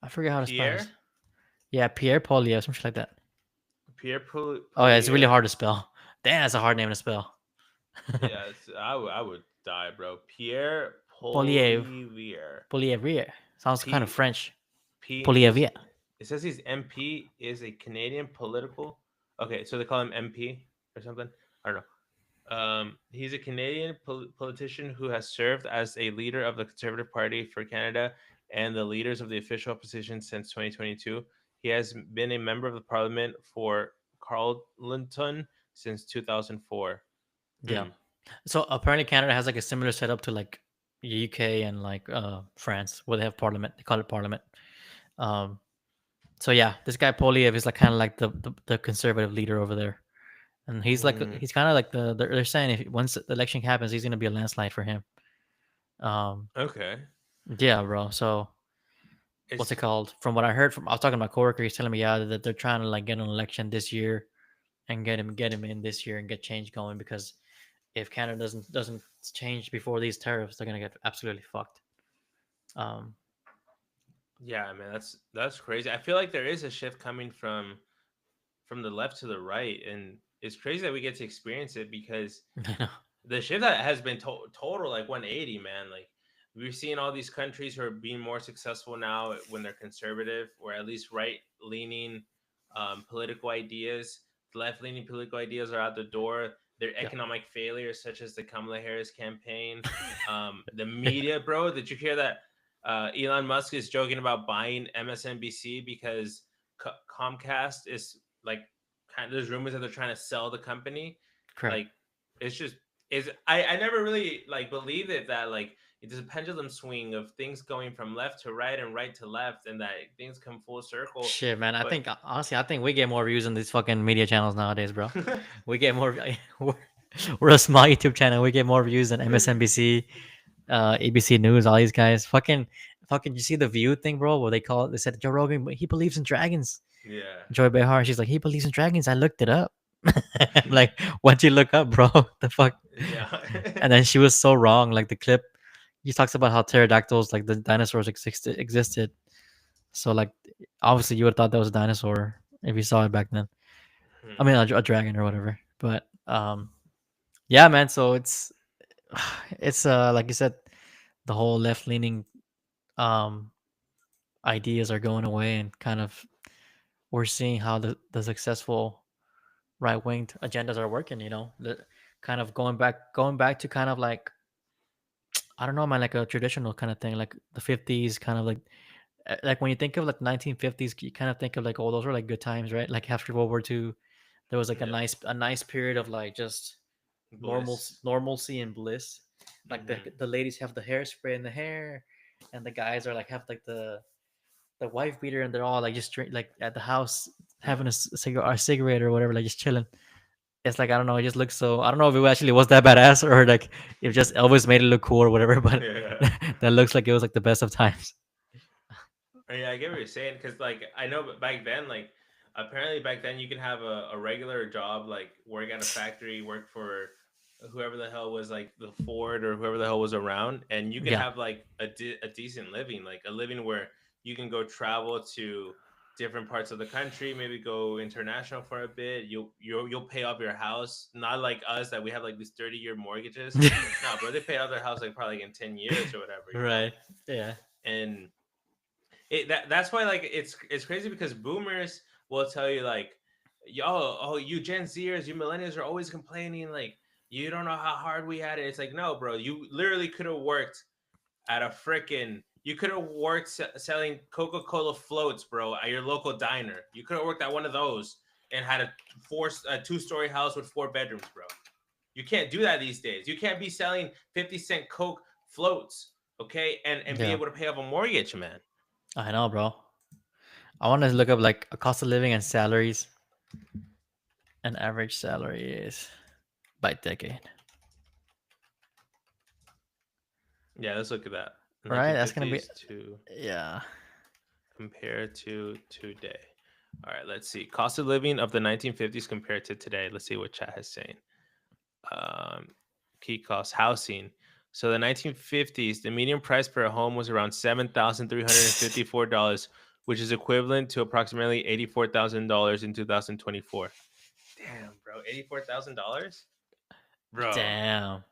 I forget how to spell his. Pierre Yeah, Pierre Polyev, something like that. Oh yeah, it's really Poliev. hard to spell. Damn, that's a hard name to spell. Yeah, I would die, bro. Pierre Polyev, Polivier. Polyevier. Sounds kind of P French. P is Polyevier. it says he's MP is a Canadian political. Okay, so they call him MP or something. I don't know. He's a Canadian politician who has served as a leader of the Conservative Party for Canada and the leaders of the official opposition since 2022. He has been a member of the Parliament for Carleton since 2004. Yeah. Hmm. So apparently Canada has like a similar setup to like UK and like France, where they have parliament. They call it parliament. Um, so yeah, this guy Polyev is like kind of like the conservative leader over there, and Hmm. he's kind of like they're saying if once the election happens, he's gonna be a landslide for him. Um, Okay. yeah, bro. So what's it It's called? From what I heard from I was talking to my coworker, he's telling me yeah that they're trying to like get an election this year and get him in this year and get change going because if Canada doesn't change before these tariffs, they're gonna get absolutely fucked. Um, yeah, man. That's crazy. I feel like there is a shift coming from the left to the right, and it's crazy that we get to experience it because I know. the shift that has been total like 180, man. Like we've seen all these countries who are being more successful now when they're conservative or at least right leaning political ideas. Left leaning political ideas are out the door. Their Yeah. economic failures, such as the Kamala Harris campaign, the media, bro. Did you hear that Elon Musk is joking about buying MSNBC because Comcast is like kind of, there's rumors that they're trying to sell the company. Correct. Like it's just is I never really like believed it that like it's a pendulum swing of things going from left to right and right to left and that things come full circle. Shit, man. I But think honestly, I think we get more views on these fucking media channels nowadays, bro. We get more. We're, we're a small YouTube channel. We get more views than MSNBC, ABC News, all these guys. Fucking. You see the View thing, bro? What they call it? They said Joe Rogan, he believes in dragons. yeah. Joy Behar, she's like, he believes in dragons. I looked it up. Like, what'd you look up, bro? The fuck? Yeah. And then she was so wrong. Like the clip, he talks about how pterodactyls, like the dinosaurs, existed. So like, obviously, you would have thought that was a dinosaur if you saw it back then. I Hmm. mean, a dragon or whatever. But yeah, man. So it's like you said, the whole left leaning um ideas are going away, and kind of we're seeing how the successful right wing agendas are working. The kind of going back to kind of like I don't know, man, like a traditional kind of thing, like the 50s, kind of like when you think of like 1950s, you kind of think of like, oh, those were like good times, right? Like after World War II, there was like a Yeah. nice period of like just Bliss. normalcy and bliss. Like the Hmm. the ladies have the hairspray in the hair, and the guys are like have like the wife beater, and they're all like just drink, like at the house Yeah. having a cigarette or whatever, like just chilling. It's like I don't know, it just looks so. I don't know if it actually was that badass or like if just Elvis made it look cool or whatever, but Yeah. that looks like it was like the best of times. Yeah, I get what you're saying because, like, I know back then, like, apparently back then you could have a regular job, like work at a factory, work for whoever the hell was like the Ford or whoever the hell was around, and you can Yeah, have like a decent living, like a living where you can go travel to different parts of the country, maybe go international for a bit. You'll pay off your house, not like us that we have like these 30-year mortgages. No, bro, they pay off their house like probably like in 10 years or whatever, right. Yeah, and that's why like it's crazy because boomers will tell you like, yo, oh, you Gen Zers, you millennials are always complaining like you don't know how hard we had it. It's like, no, bro, you literally could have worked at a freaking you could have worked selling Coca-Cola floats, bro, at your local diner. You could have worked at one of those and had a 2-story house with 4 bedrooms, bro. You can't do that these days. You can't be selling 50-cent Coke floats, okay, and be yeah. able to pay off a mortgage, man. I know, bro. I want to look up like a cost of living and salaries. An average salary is by decade. Yeah, let's look at that. Right? That's gonna be 1950s to yeah. compare to today. All right, let's see. Cost of living of the 1950s compared to today. Let's see what chat is saying. Um, Key costs housing. So the 1950s, the median price per home was around $7,354 which is equivalent to approximately $84,000 in 2024. Damn, bro, $84,000, bro. Damn.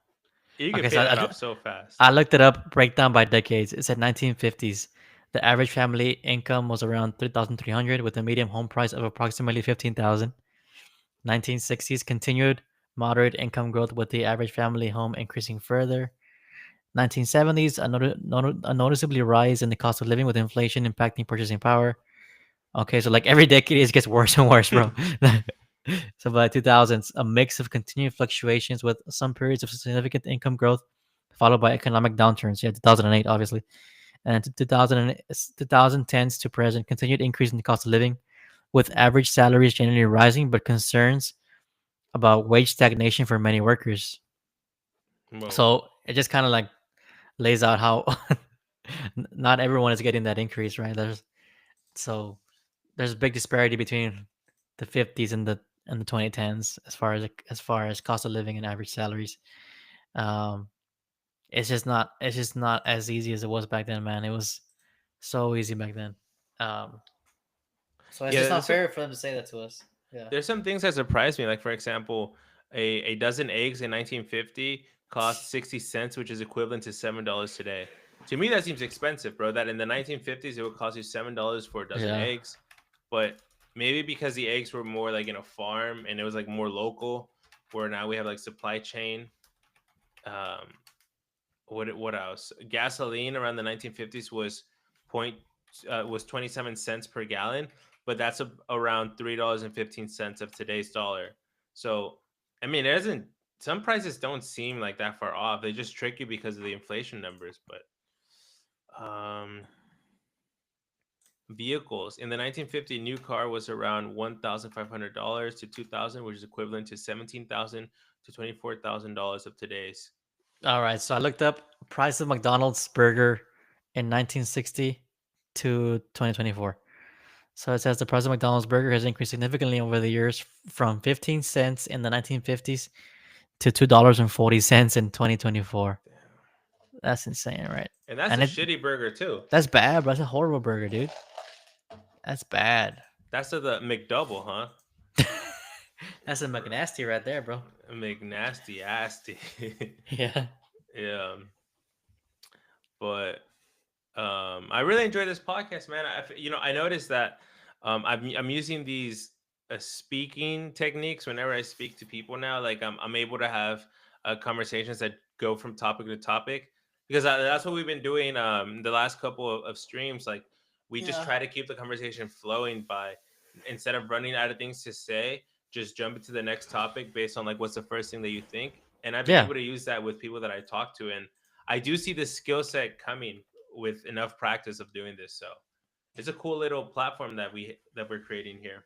You can Okay, pay so that off so I fast. looked it up, breakdown by decades. It said 1950s. The average family income was around 3,300 with a median home price of approximately 15,000. 1960s continued moderate income growth with the average family home increasing further. 1970s, a noticeably rise in the cost of living with inflation impacting purchasing power. Okay, so like every decade it gets worse and worse, bro. So by 2000s, a mix of continued fluctuations with some periods of significant income growth, followed by economic downturns. Yeah, 2008, obviously. And 2010s to present, continued increase in the cost of living, with average salaries generally rising, but concerns about wage stagnation for many workers. Whoa. So it just kind of like lays out how not everyone is getting that increase, right? There's a big disparity between the 50s and the 2010s as far as cost of living and average salaries. Um, it's just not as easy as it was back then, man. It was so easy back then. Um, so it's Yeah, just not fair for them to say that to us. Yeah. there's some things that surprise me. Like, for example, a dozen eggs in 1950 cost 60 cents, which is equivalent to $7 today. To me, that seems expensive, bro. That in the 1950s, it would cost you $7 for a dozen Yeah. eggs. But maybe because the eggs were more like in a farm and it was like more local, where now we have like supply chain. Um, what else? Gasoline around the 1950s was 27 cents per gallon, but that's around $3.15 of today's dollar. So, I mean, it isn't. Some prices don't seem like that far off. They just trick you because of the inflation numbers. But vehicles in the 1950 new car was around $1,500 to 2,000, which is equivalent to 17,000 to $24,000 of today's. All right. So I looked up price of McDonald's burger in 1960 to 2024. So it says the price of McDonald's burger has increased significantly over the years from 15 cents in the 1950s to $2.40 in 2024. That's insane, right? And that's a And shitty burger too. that's bad, bro. That's a horrible burger, dude. That's bad. That's the McDouble, huh? That's a McNasty right there, bro. McNasty asty. Yeah. Yeah, but I really enjoy this podcast, man. I noticed that I'm using these speaking techniques whenever I speak to people now. Like I'm able to have conversations that go from topic to topic because that's what we've been doing the last couple of streams. Like we just Yeah. try to keep the conversation flowing by instead of running out of things to say, just jump into the next topic based on like what's the first thing that you think. And I've been Yeah. able to use that with people that I talk to, and I do see the skill set coming with enough practice of doing this. So it's a cool little platform that we're creating here.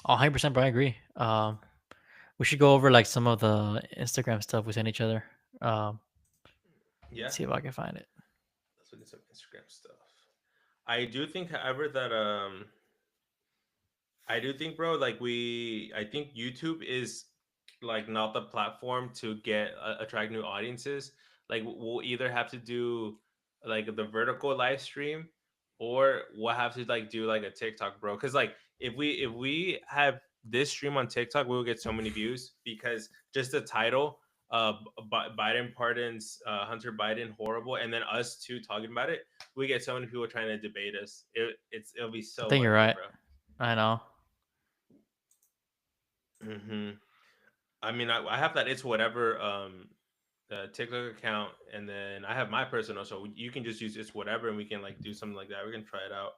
100%, bro. I agree. We should go over like some of the Instagram stuff we send each other. Um, Yeah, see if I can find it. let's look at some Instagram stuff. I do think, however, that I do think, bro, like I think YouTube is like not the platform to attract new audiences. Like we'll either have to do like the vertical live stream, or we'll have to like do like a TikTok, bro. Because like if we have this stream on TikTok, we will get so many views because just the title, Biden pardons Hunter Biden horrible, and then us two talking about it, we get so many people trying to debate us. It'll be I so think you're worth it, right. bro. I know. I mean, I have that it's whatever TikTok account, and then I have my personal, so you can just use it's whatever, and we can like do something like that. We can try it out.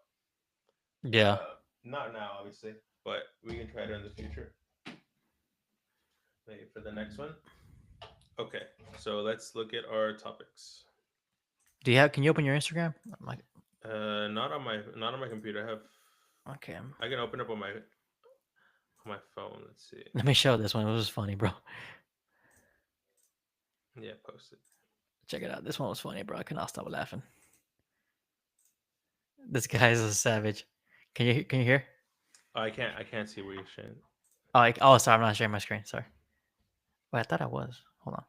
Yeah. Not now, obviously, but we can try it in the future. Maybe for the next one. Okay, so let's look at our topics. Can you open your Instagram? Not on my computer. Okay. I can open up on my phone. Let's see. Let me show this one. It was funny, bro. Yeah, post it. Check it out. This one was funny, bro. I cannot stop laughing. This guy is a savage. Can you hear? Oh, I can't see where you're sharing. Oh, sorry. I'm not sharing my screen. Sorry. Wait, I thought I was. Hold on.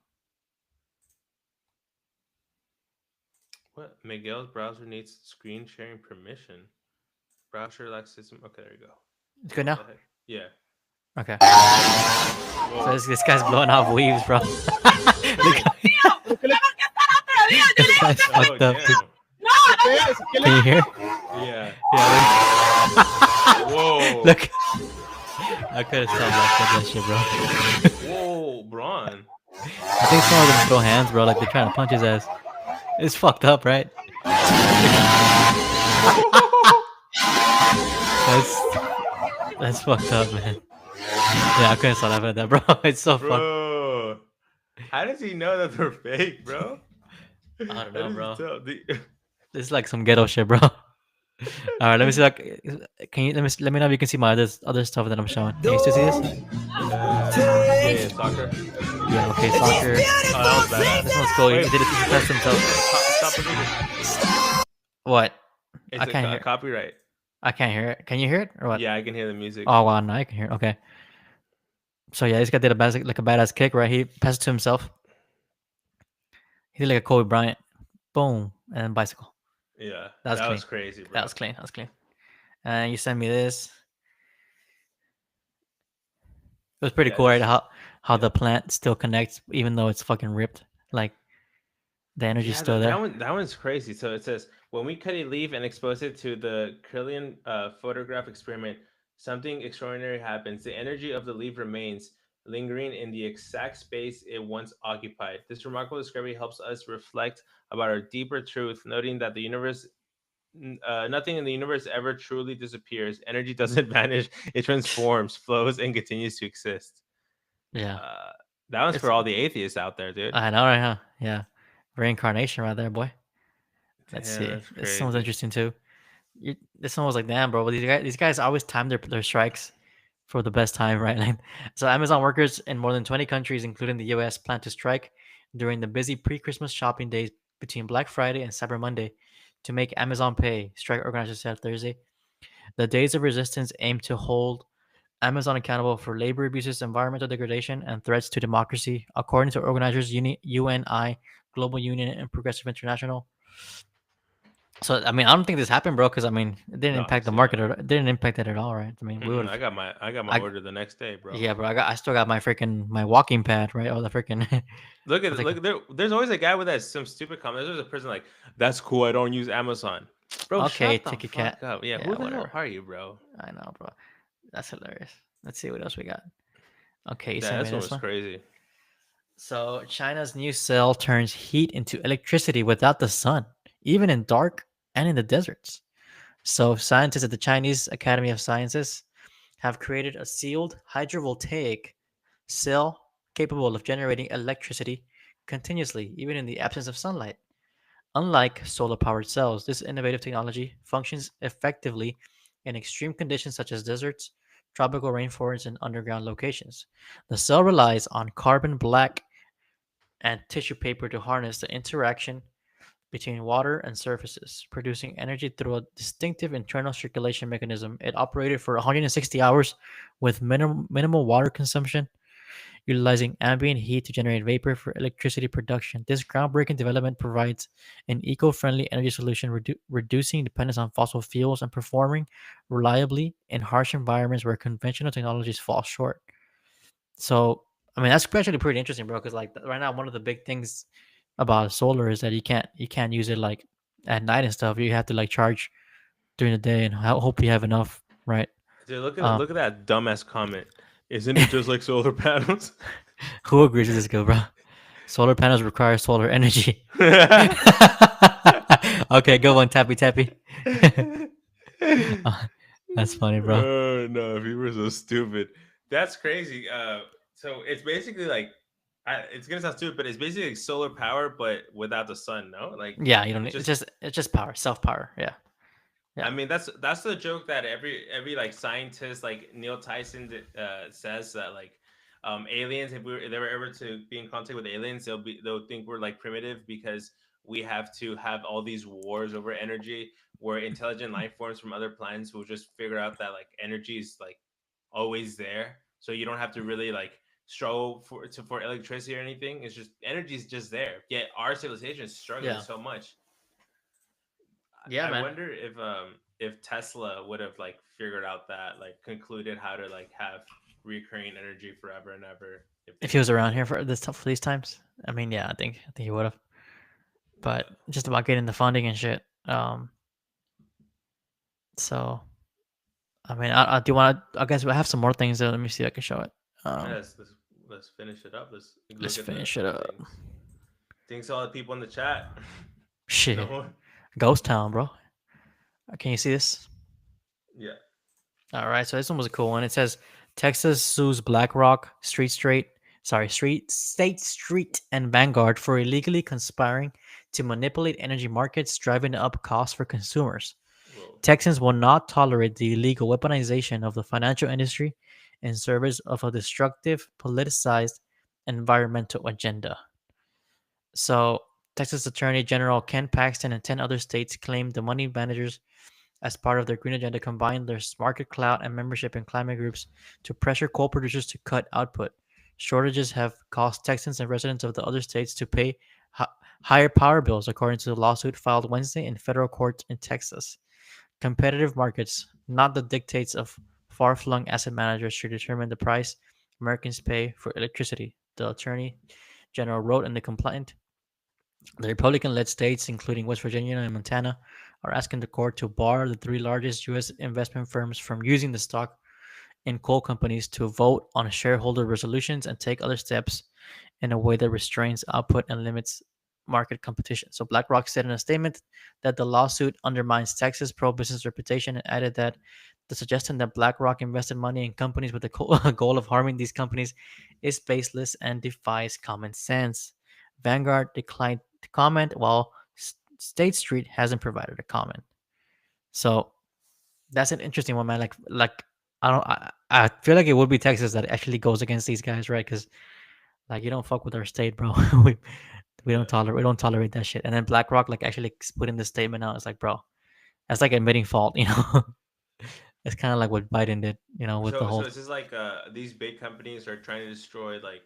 What? Miguel's browser needs screen sharing permission. browser lock system. Okay, there you go. It's good What now. the heck? Yeah. Okay. So Whoa. this guy's blowing off weaves, bro. Look, Whoa. this guy's Oh fucked up, dude. damn. Can you hear? Yeah. Yeah. Whoa. Look. I could have stopped that shit, bro. Whoa, Braun. I think some of them throw hands, bro. Like they're trying to punch his ass. It's fucked up, right? That's fucked up, man. Yeah, I couldn't stop laughing at that, bro. It's so fucked. Bro. How does he know that they're fake, bro? I don't How know, does he bro. tell? This is like some ghetto shit, bro. All right, let me see. Like, can you let me know if you can see my other stuff that I'm showing? Can you still see this? Yeah, soccer. Yeah. Okay. Soccer. Oh, that was badass. This one's cool. He Wait, did it. He pressed himself. Stop the music. What? It's I can't a hear. copyright. I can't hear it. Can you hear it or what? Yeah, I can hear the music. Oh wow, no, I can hear it. Okay. So yeah, this guy did a badass kick, right? He passed it to himself. He did like a Kobe Bryant. Boom, and then bicycle. Yeah, That was clean. crazy, bro. That was clean. That was clean. And you sent me this. It was pretty Yeah, cool, right? this- How the plant still connects even though it's fucking ripped. Like the energy's Yeah, still there. that one's crazy. So it says when we cut a leaf and expose it to the Kirlian photograph experiment, something extraordinary happens. The energy of the leaf remains lingering in the exact space it once occupied. This remarkable discovery helps us reflect about our deeper truth, noting that the universe nothing in the universe ever truly disappears. Energy doesn't vanish; it transforms, flows, and continues to exist. Yeah. Uh, that one's It's for all the atheists out there, dude. I know, right? Huh? Yeah. Reincarnation, right there, boy. Let's Damn, see. that's This one was crazy. interesting too. This one was like, damn, bro. But these guys always time their strikes for the best time, right? Like, so Amazon workers in more than 20 countries, including the U.S., plan to strike during the busy pre-Christmas shopping days between Black Friday and Cyber Monday to make Amazon pay. Strike organizers said Thursday. The days of resistance aim to hold Amazon accountable for labor abuses, environmental degradation, and threats to democracy, according to organizers UNI, Global Union, and Progressive International. So I mean, I don't think this happened, bro, because I mean, it didn't No, impact the see, no. market. It didn't impact it at all, right? I mean, we would have. I got my I order the next day, bro. Yeah, bro. I still got my walking pad, right? Oh, the freaking. Look at What's it. it Look, there's always a guy with that some stupid comment. There's a person like, "That's cool. I don't use Amazon." Bro, Okay, shut the Tiki Cat. fuck up. Yeah, Yeah, who the hell whatever. are you, bro? I know, bro. That's hilarious. Let's see what else we got. Okay, you Yeah, sent me this one this was one. crazy. So China's new cell turns heat into electricity without the sun, even in dark and in the deserts. So scientists at the Chinese Academy of Sciences have created a sealed hydrovoltaic cell capable of generating electricity continuously, even in the absence of sunlight. Unlike solar powered cells, this innovative technology functions effectively in extreme conditions such as deserts, tropical rainforests, and underground locations. The cell relies on carbon black and tissue paper to harness the interaction between water and surfaces, producing energy through a distinctive internal circulation mechanism. It operated for 160 hours with minimal water consumption, utilizing ambient heat to generate vapor for electricity production. This groundbreaking development provides an eco-friendly energy solution, reducing dependence on fossil fuels and performing reliably in harsh environments where conventional technologies fall short. So, I mean, that's actually pretty interesting, bro. Because like right now, one of the big things about solar is that you can't use it like at night and stuff. You have to like charge during the day, and hope you have enough, right? Dude, Um, look at that dumbass comment. Isn't it just like solar panels? who agrees with this, girl, bro? Solar panels require solar energy. Okay, go on, tappy tappy. That's funny, bro. Oh no, people are so stupid. That's crazy. So it's basically like, it's gonna sound stupid, but it's basically like solar power, but without the sun. No, like Yeah, you don't it's need just. it's just power, self power. Yeah, I yeah, mean, that's the joke that every like scientist like Neil Tyson says that like aliens, if they were ever to be in contact with aliens, they'll think we're like primitive because we have to have all these wars over energy, where intelligent life forms from other planets will just figure out that like energy is like always there, so you don't have to really like struggle for electricity or anything. It's just energy is just there. Yet our civilization is struggling yeah, so much. yeah, I man. wonder if if Tesla would have like figured out that, like concluded how to like have recurring energy forever and ever, if they If he was really around did. here for for these times, I mean, yeah, I think he would have. Yeah. But just about getting the funding and shit. So I mean, I do want to. I guess we have some more things. Let me see if I can show it. Yeah, Um, let's finish it up. Let's let's look at finish it the up. things. Thanks to all the people in the chat. No Shit, one. Ghost Town, bro. Can you see this? Yeah. All right, so this one was a cool one. It says Texas sues BlackRock, State Street, and Vanguard for illegally conspiring to manipulate energy markets, driving up costs for consumers. Whoa. Texans will not tolerate the illegal weaponization of the financial industry in service of a destructive, politicized environmental agenda. So, Texas Attorney General Ken Paxton and 10 other states claimed the money managers, as part of their green agenda, combined their market clout and membership in climate groups to pressure coal producers to cut output. Shortages have caused Texans and residents of the other states to pay hi- higher power bills, according to the lawsuit filed Wednesday in federal court in Texas. Competitive markets, not the dictates of far flung asset managers, should determine the price Americans pay for electricity, the Attorney General wrote in the complaint. The Republican led states, including West Virginia and Montana, are asking the court to bar the three largest U.S. investment firms from using the stock in coal companies to vote on shareholder resolutions and take other steps in a way that restrains output and limits market competition. So BlackRock said in a statement that the lawsuit undermines Texas pro-business reputation and added that the suggestion that BlackRock invested money in companies with the goal of harming these companies is baseless and defies common sense. Vanguard declined to comment, while State Street hasn't provided a comment. So that's an interesting one, man. Like I feel like it would be Texas that actually goes against these guys, right? Because like you don't fuck with our state, bro. we Yeah. we don't tolerate that shit. And then BlackRock like actually put in the statement out. It's like, bro, that's like admitting fault, you know. It's kind of like what Biden did, you know, with the So whole it's just like these big companies are trying to destroy like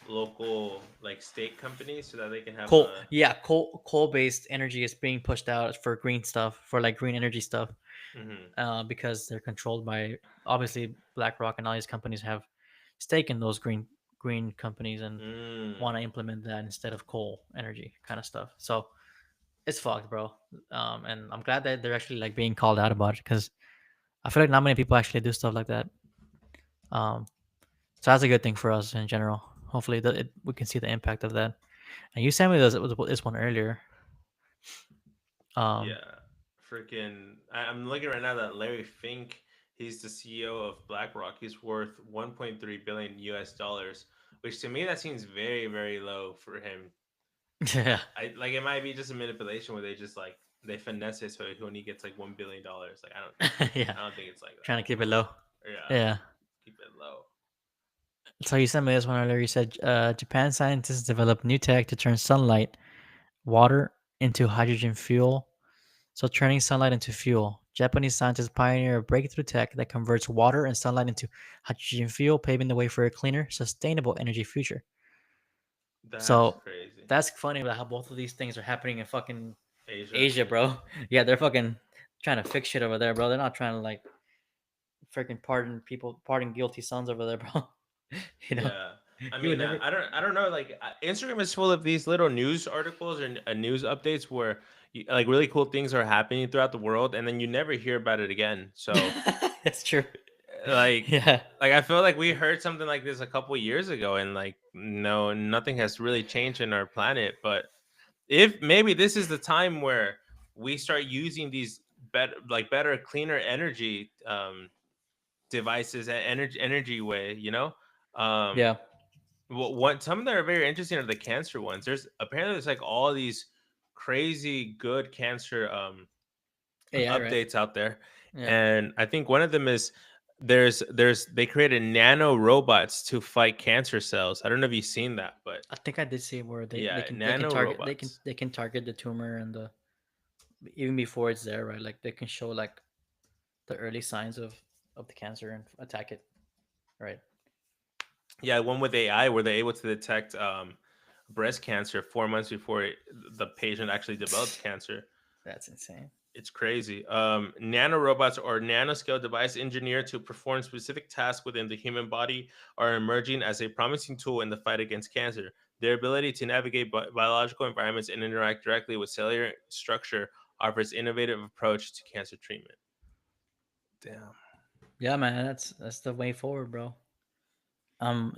local like state companies so that they can have coal. a. Yeah, coal based energy is being pushed out for green stuff, for like green energy stuff, Mm-hmm. because they're controlled by obviously BlackRock and all these companies have stake in those green companies and Mm. want to implement that instead of coal energy kind of stuff. So it's fucked, bro. And I'm glad that they're actually like being called out about it because I feel like not many people actually do stuff like that. Um, so that's a good thing for us in general. Hopefully, we can see the impact of that. And you sent me this one earlier. Um, Yeah, freaking! I'm looking right now that Larry Fink, he's the CEO of BlackRock. He's worth 1.3 billion US dollars, which to me that seems very very low for him. yeah, I like it might be just a manipulation where they just like they finesse it so he only gets like $1 billion. Like yeah, I don't think it's like trying to keep that. it low. Yeah, Yeah. keep it low. So you sent me this one earlier. You said Japan scientists develop new tech to turn sunlight, water into hydrogen fuel. So turning sunlight into fuel. Japanese scientists pioneer a breakthrough tech that converts water and sunlight into hydrogen fuel, paving the way for a cleaner, sustainable energy future. That's So crazy. that's funny about how both of these things are happening in fucking Asia. Asia, bro. Yeah, they're fucking trying to fix shit over there, bro. They're not trying to like freaking pardon guilty sons over there, bro. you know, Yeah. I you would mean, never. I don't know. Like Instagram is full of these little news articles and news updates where like really cool things are happening throughout the world, and then you never hear about it again. So That's true. like Yeah. I feel like we heard something like this a couple years ago, and like no, nothing has really changed in our planet. But if maybe this is the time where we start using these better, cleaner energy devices and energy way, you know. Um, Yeah. Well, what some that are very interesting are the cancer ones. There's like all these crazy good cancer AI, right? updates out there, Yeah. and I think one of them is there's they created nano robots to fight cancer cells. I don't know if you've seen that, but I think I did see where yeah, they can nano target robots. they can target the tumor and the even before it's there, right? Like they can show like the early signs of the cancer and attack it, right? Yeah, one with AI where they're able to detect breast cancer 4 months before the patient actually develops cancer. That's insane. It's crazy. Nanorobots or nanoscale device engineered to perform specific tasks within the human body are emerging as a promising tool in the fight against cancer. Their ability to navigate biological environments and interact directly with cellular structure offers innovative approach to cancer treatment. Damn. Yeah, man, that's the way forward, bro.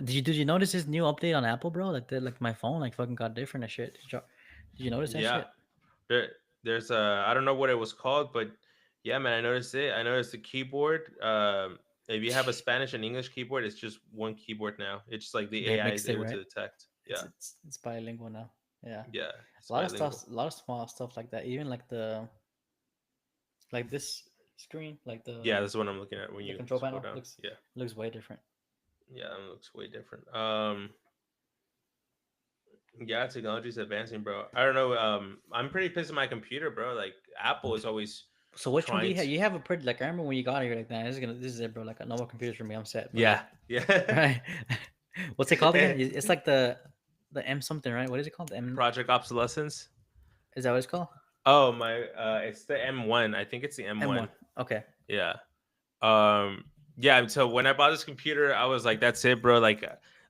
Did you notice this new update on Apple, bro? Like my phone like fucking got different and shit. Did you notice that Yeah. shit? There, there's a I don't know what it was called, but yeah, man, I noticed it. I noticed the keyboard. If you have a Spanish and English keyboard, it's just one keyboard now. It's just like the They AI is mixed it, able to right? detect. It's Yeah, it's it's bilingual now. Yeah, yeah, it's a lot of stuff, bilingual. a lot of small stuff like that. Even like this screen, like Yeah, that's what I'm looking at when the you control scroll panel down. Yeah, looks way different. yeah, it looks way different. Yeah, technology's advancing, bro. I don't know. I'm pretty pissed at my computer, bro. Like Apple is always So which one do trying you have? to. You have a pretty like I remember when you got it, you're like, nah, this is it, bro. Like no more computers for me. I'm set. But like, Yeah, yeah. right? What's it called again? It's like the M something, right? What is it called? The M Project obsolescence. is that what it's called? Oh my, it's the M1. I think it's the M1. M1. Okay. Yeah. Um yeah, so when I bought this computer, I was like, that's it, bro.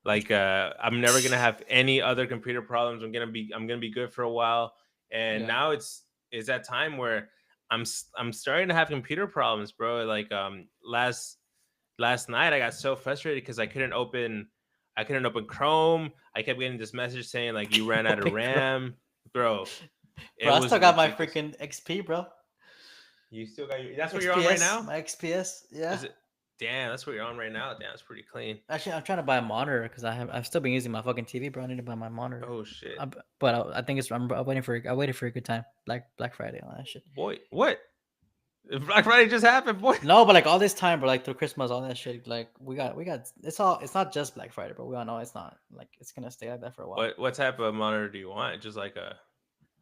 I'm never gonna have any other computer problems. I'm gonna be good for a while. And Yeah. now it's that time where I'm starting to have computer problems, bro. Last night I got so frustrated because I couldn't open Chrome. I kept getting this message saying like you ran out of Open Chrome. RAM. Bro, it Bro, I was still got my ridiculous. freaking XP, bro. You still got your that's what you're on right XPS, now? my XPS. Yeah. Is it damn, that's what you're on right now. Damn, that's pretty clean. Actually, I'm trying to buy a monitor because I've still been using my fucking TV, bro. I need to buy my monitor. Oh shit. But I think I'm waiting for I waited for a good time, Black Friday and all that shit. Boy, what? Black Friday just happened, boy. No, but like all this time, bro, like through Christmas, all that shit, like we got it's not just Black Friday, but we all know it's not like it's gonna stay like that for a while. What type of monitor do you want? Just like a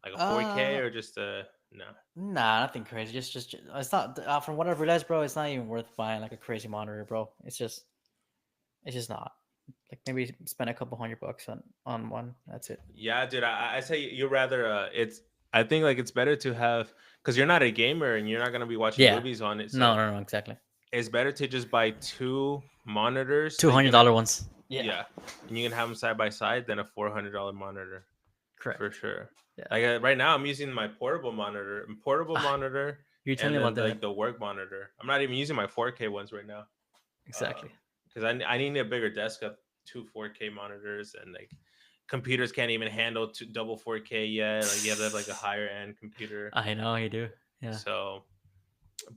4K Uh, or just a no? nah, nothing crazy. Just it's not from what I've realized, bro. It's not even worth buying like a crazy monitor, bro. It's just not. Like maybe spend a couple $100 on one. That's it. Yeah, dude, I say you rather it's I think like it's better to have because you're not a gamer and you're not gonna be watching Yeah. movies on it, No, so no, no, exactly. it's better to just buy two monitors Two that you hundred can dollar ones. Yeah. yeah, and you can have them side by side than a $400 monitor. For Correct. sure. Yeah. Like right now, I'm using my portable Ah, monitor, you're telling and me then about like that. the work monitor. I'm not even using my 4K ones right now, Exactly. because I need a bigger desk of two 4K monitors, and like computers can't even handle double 4K yet. Like you have to have like a higher end computer. I know you do. Yeah. So,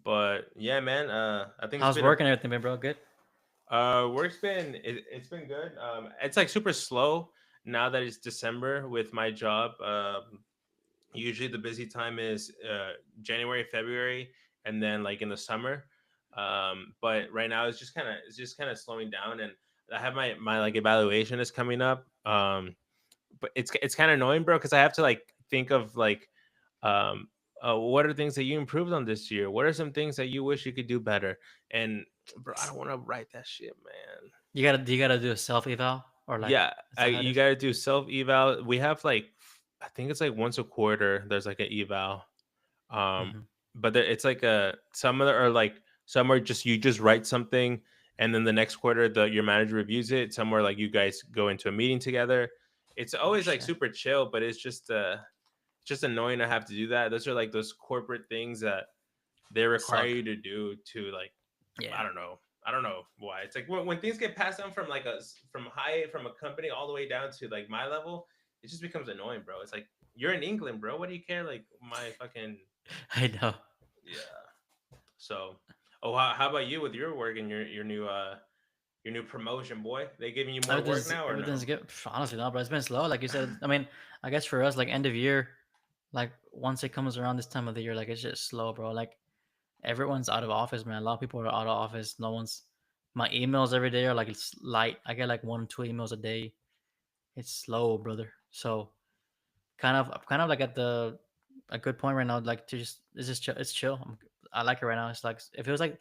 but yeah, man. I think it's How's been a work and everything, been, bro? Good. work's been it's been good. It's like super slow now that it's December with my job. Usually the busy time is January, February, and then like in the summer. But right now it's just kind of slowing down, and I have my like evaluation is coming up. But it's kind of annoying, bro, because I have to like think of like um what are things that you improved on this year? What are some things that you wish you could do better? And bro, I don't want to write that shit, man. You gotta do a self eval or like Yeah, is that how it you is? got to do self eval. We have like I think it's like once a quarter. There's like an eval. Um, Mm-hmm. but it's like a some of the are like some are just you just write something, and then the next quarter your manager reviews it. Somewhere like you guys go into a meeting together. It's Oh always like shit. super chill, but it's just annoying to have to do that. Those are like those corporate things that they require Suck. you to do to like Yeah. I don't know. I don't know why. It's like when things get passed down from like from a company all the way down to like my level, it just becomes annoying, bro. It's like you're in England, bro. What do you care? Like my fucking I know. yeah. So, oh, how about you with your work and your new promotion, boy? They giving you more work now or no? Everything's good. Honestly, no, but it's been slow. Like you said, I mean, I guess for us, like end of year, like once it comes around this time of the year, like it's just slow, bro. Like everyone's out of office, man. A lot of people are out of office. No one's. My emails every day are like it's light. I get like 1 2 emails a day. It's slow, brother. So kind of like at a good point right now. Like to just it's just chill. It's chill. I like it right now. It's like it feels like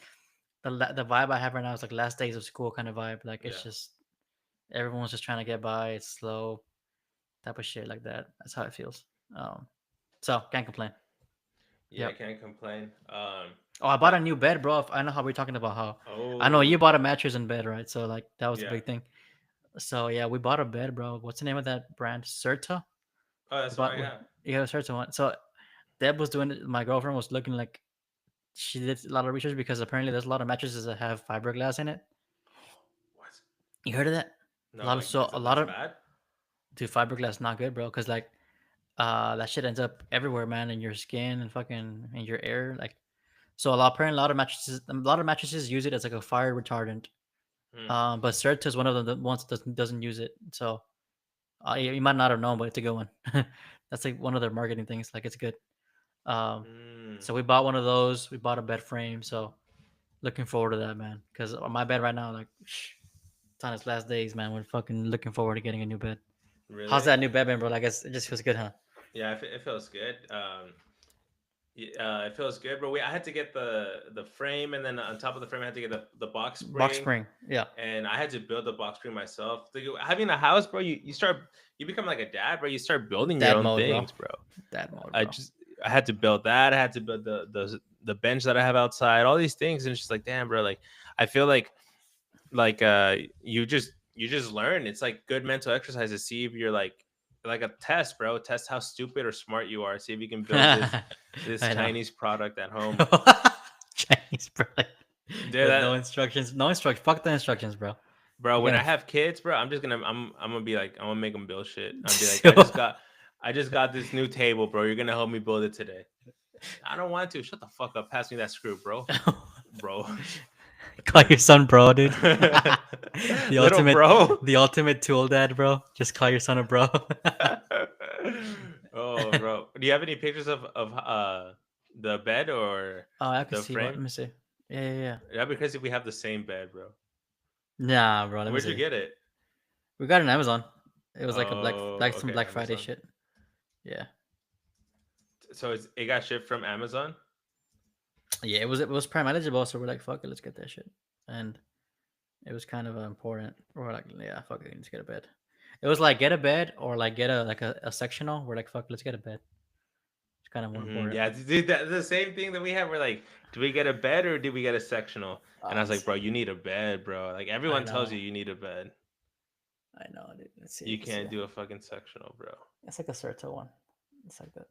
the vibe I have right now is like last days of school kind of vibe. Like it's Yeah. just everyone's just trying to get by. It's slow, type of shit like that. That's how it feels. So can't complain. Yeah, I Yep. can't complain. Oh, I bought But a new bed, bro. I know how we're talking about how. I know you oh bought a mattress and bed, right? So like that was the yeah. big thing. So yeah, we bought a bed, bro. What's the name of that brand? Certa. Oh, We that's what bought. I got. Yeah, Certa one. So Deb was doing it. My girlfriend was looking like she did a lot of research because apparently there's a lot of mattresses that have fiberglass in it. What? You heard of that? A No, lot of like so a lot that's of bad. dude fiberglass not good, bro. Because like that shit ends up everywhere, man, in your skin and fucking in your air. Like so, apparently a lot of mattresses use it as like a fire retardant. Hmm. But Certa is one of the ones that doesn't use it. So you might not have known, but it's a good one. That's like one of their marketing things. Like it's good. Um, Hmm. so we bought one of those. We bought a bed frame. So looking forward to that, man. Because my bed right now, like, it's on its last days, man. We're fucking looking forward to getting a new bed. How's Really? that new bed, been, bro? Like, it just feels good, huh? Yeah, it feels good. It feels good, but I had to get the frame, and then on top of the frame, I had to get the box Box spring, spring, yeah. and I had to build the box spring myself. Having a house, bro, you become like a dad, bro. You start building your Dad own mode, bro. things, bro. Dad mode, I bro. just I had to build that. I had to build the bench that I have outside. All these things, and it's just like, damn, bro. Like I feel like you just learn. It's like good mental exercise to see if you're like a test, bro. Test how stupid or smart you are. See if you can build this I know. Chinese product at home. Chinese, bro. Dude, With no that instructions. No instructions. Fuck the instructions, bro. bro, You when I gotta. have kids, bro, I'm gonna be like, I'm gonna make them build shit. I'll be like, I just got this new table, bro. You're gonna help me build it today. I don't want to. Shut the fuck up. Pass me that screw, bro. Bro. Call your son bro, dude. the Little ultimate bro. the ultimate tool dad, bro. Just call your son a bro. Oh, bro. Do you have any pictures of the bed or Oh, I can the see what. frame? Let me see. Yeah. That'd be crazy if we have the same bed, bro. Nah, bro. Let me Where'd you see. get it? We got it on Amazon. It was like a Oh, some okay, Black Friday Amazon. shit. Yeah. So it got shipped from Amazon. Yeah, it was Prime eligible, so we're like, fuck it, let's get that shit. And it was kind of important. We're like, yeah, fuck it, let's get a bed. It was like get a bed or like get a sectional. We're like, fuck, let's get a bed. It's kind of more important. Yeah, dude, that's the same thing that we have. We're like, do we get a bed or do we get a sectional? And I was Let's like, bro, see. you need a bed, bro. Like I everyone tells know. you need a bed. I know, dude. Let's see. You Let's see. can't do a fucking sectional, bro. It's like a Certo one. It's like that.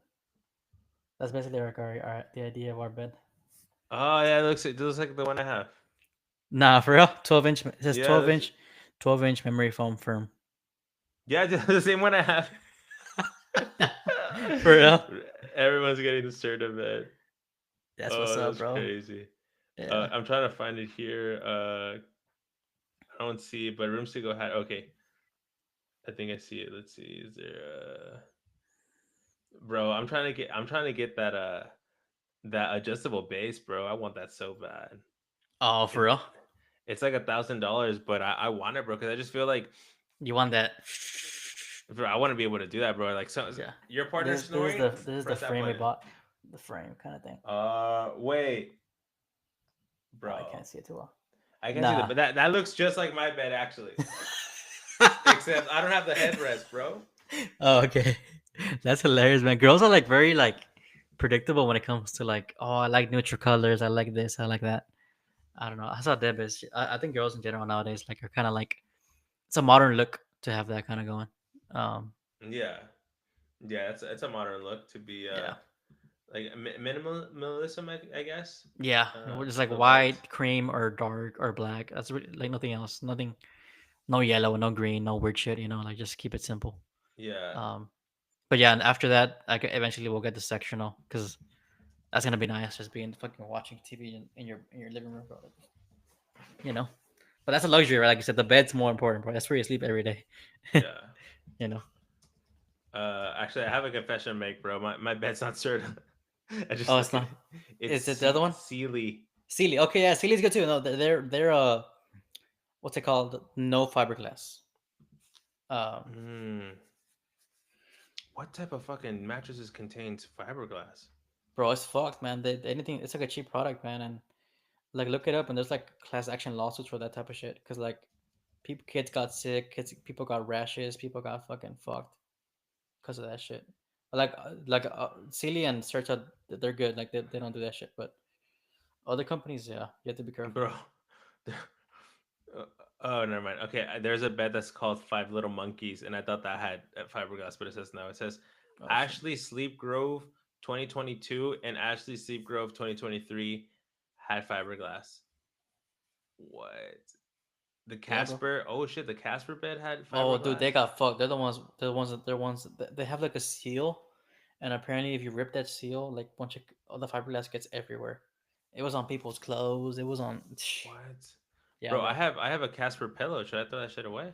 That's basically like our the idea of our bed. Oh yeah, it looks like the one I have. Nah, for real. 12-inch. It says Yeah, 12-inch memory foam firm. yeah, the same one I have. For real. Everyone's getting the certain bed. That's what's Oh, up, that's bro. crazy. Yeah. I'm trying to find it here. I don't see it, but Room Seagull had. Okay, I think I see it. Let's see. Is there? Bro, I'm trying to get that adjustable base, bro. I want that so bad. Oh, for It, real. it's like $1,000, but I want it, bro, because I just feel like, You want that? bro, I want to be able to do that, bro. Like, Yeah. your partner snoring, This is the press that frame we button. bought. The frame kind of thing. Wait, Oh, I bro. can't see it too well. I can see that, Nah. but that looks just like my bed actually, except I don't have the headrest, bro. Oh, okay. That's hilarious, man. Girls are like very like predictable when it comes to like, oh, I like neutral colors. I like this. I like that. I don't know. I saw Deb is. I think girls in general nowadays like are kind of like it's a modern look to have that kind of going. Um, Yeah, yeah. It's a modern look to be yeah, like minimalism, I guess. yeah. We're just like The vibes. white, cream, or dark or black. That's really, like nothing else. Nothing. No yellow, no green, no weird shit. You know, like just keep it simple. Yeah, Um, but yeah, and after that, eventually we'll get the sectional because that's gonna be nice, just being fucking watching TV in your living room, bro. You know. But that's a luxury, right? Like you said, the bed's more important, bro. That's where you sleep every day. yeah. You know. Actually, I have a confession to make, bro. My bed's not certain. I just Oh, it's look at not. it. It's Is it the other one? Sealy. Sealy. Okay, yeah, Sealy's good too. No, they're what's it called? No fiberglass. Um, Mm. What type of fucking mattresses contains fiberglass? bro, it's fucked, man. Anything, it's like a cheap product, man, and like look it up, and there's like class action lawsuits for that type of shit, because like kids got sick, people got rashes, people got fucking fucked because of that shit. Sealy and Serta, they're good. Like they don't do that shit. But other companies, yeah, you have to be careful. Bro. Uh, oh, never mind. Okay, there's a bed that's called Five Little Monkeys, and I thought that had fiberglass, but it says no. It says Oh shit. Ashley Sleep Grove 2022 and Ashley Sleep Grove 2023 had fiberglass. What? The Yeah, bro. Casper? Oh shit, the Casper bed had Oh, dude, they fiberglass. got fucked. They're the ones. They're the ones that they're ones. They have like a seal, and apparently, if you rip that seal, like bunch of all the fiberglass gets everywhere. It was on people's clothes. It was on. What? Yeah, Bro, bro. I have a Casper pillow. Should I throw that shit away?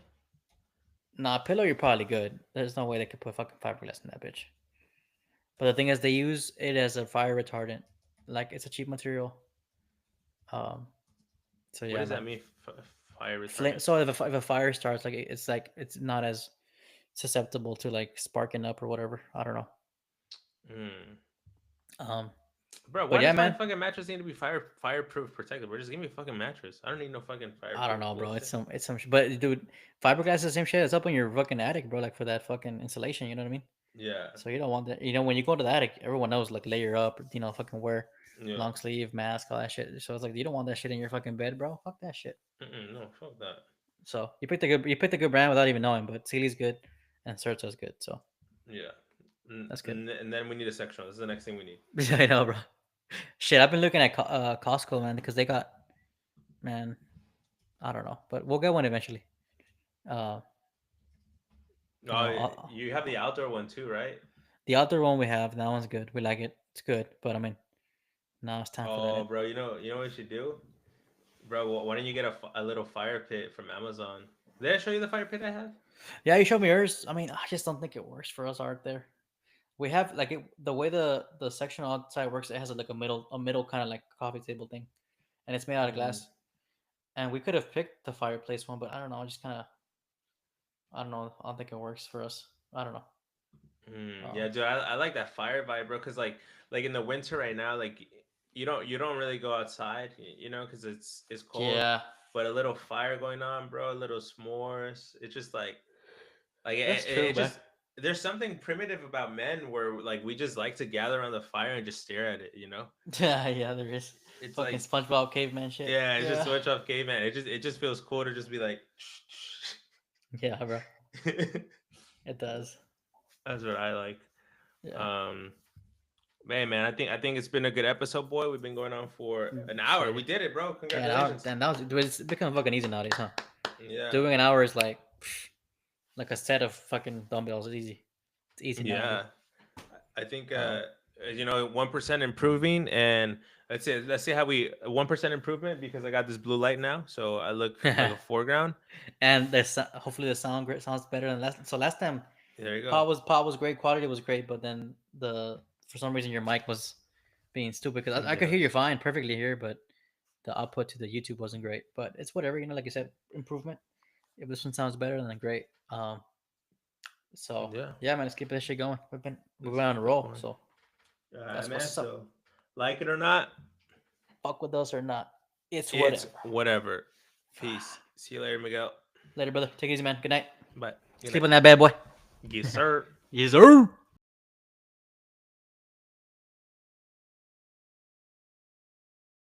Nah, pillow, you're probably good. There's no way they could put fucking fiberglass in that bitch. But the thing is, they use it as a fire retardant. Like it's a cheap material. Um. So What yeah, does that man. mean? Fire Flame. retardant? So if a fire starts, like it's not as susceptible to like sparking up or whatever. I don't know. Hmm. Um. Bro, But why yeah, does my man. fucking mattress need to be fireproof protected? Bro, just give me a fucking mattress. I don't need no fucking I don't fireproof know, bro. bullshit. It's some. But dude, fiberglass is the same shit. It's up in your fucking attic, bro. Like for that fucking insulation. You know what I mean? Yeah, So you don't want that. You know, when you go to the attic, everyone knows like layer up. You know, fucking wear yeah. long sleeve mask, all that shit. So it's like you don't want that shit in your fucking bed, bro. Fuck that shit. No, fuck that. So you picked a good brand without even knowing. But Sealy's good, and Serto's good. So Yeah. that's good. And then we need a sectional. This is the next thing we need. I know, bro. Shit, I've been looking at Costco, man, because they got, man, I don't know, but we'll get one eventually. Uh, you know, Oh, you have the outdoor one too, right? the outdoor one we have, that one's good. We like it. It's good, but I mean, now it's time for that. Oh, bro, you know what we should do, bro? Why don't you get a little fire pit from Amazon? Did I show you the fire pit I have? Yeah, you showed me yours. I mean, I just don't think it works for us out there. We have like the way the section outside works. It has like a middle kind of like coffee table thing, and it's made out of Mm, glass. And we could have picked the fireplace one, but I don't know. Just kind of, I don't know. I don't think it works for us. I don't know. yeah, Um, dude, I like that fire vibe, bro. Cause like in the winter right now, like you don't really go outside, cause it's cold. yeah, But a little fire going on, bro. A little s'mores. It's just like that's it true, man. just there's something primitive about men where like we just like to gather around the fire and just stare at it. Yeah, yeah, there is. It's Fucking like SpongeBob caveman shit. yeah, it's just Yeah. switch off caveman. It just feels cool to just be like Yeah, bro. It does. that's what I like. Yeah. Um man, I think it's been a good episode, boy. We've been going on for an hour. We Shit. did it, bro. Yeah, an hour. Congratulations. Then that was dude, it's become fucking easy nowadays, huh? Yeah. Doing an hour is like a set of fucking dumbbells. It's easy. It's easy now, dude. Yeah. I think Um, 1% improving, and let's see how we 1% improvement because I got this blue light now, so I look like a foreground. and hopefully the sounds better than last. So last time There you go. pod was great, quality was great, but then the for some reason your mic was being stupid because I could Yeah. hear you fine, perfectly here, but the output to the YouTube wasn't great. But it's whatever, like you said, improvement. If this one sounds better, then great. So Yeah. yeah, man, let's keep this shit going. We've Let's been on a keep it roll, going. so All right, that's man. what's up. So, like it or not, Fuck with us or not, it's it's whatever. whatever. Peace. See you later, Miguel. Later, brother. Take it easy, man. Good night. Bye. Good Sleep night. on that bad boy. Yes, sir. Yes, sir.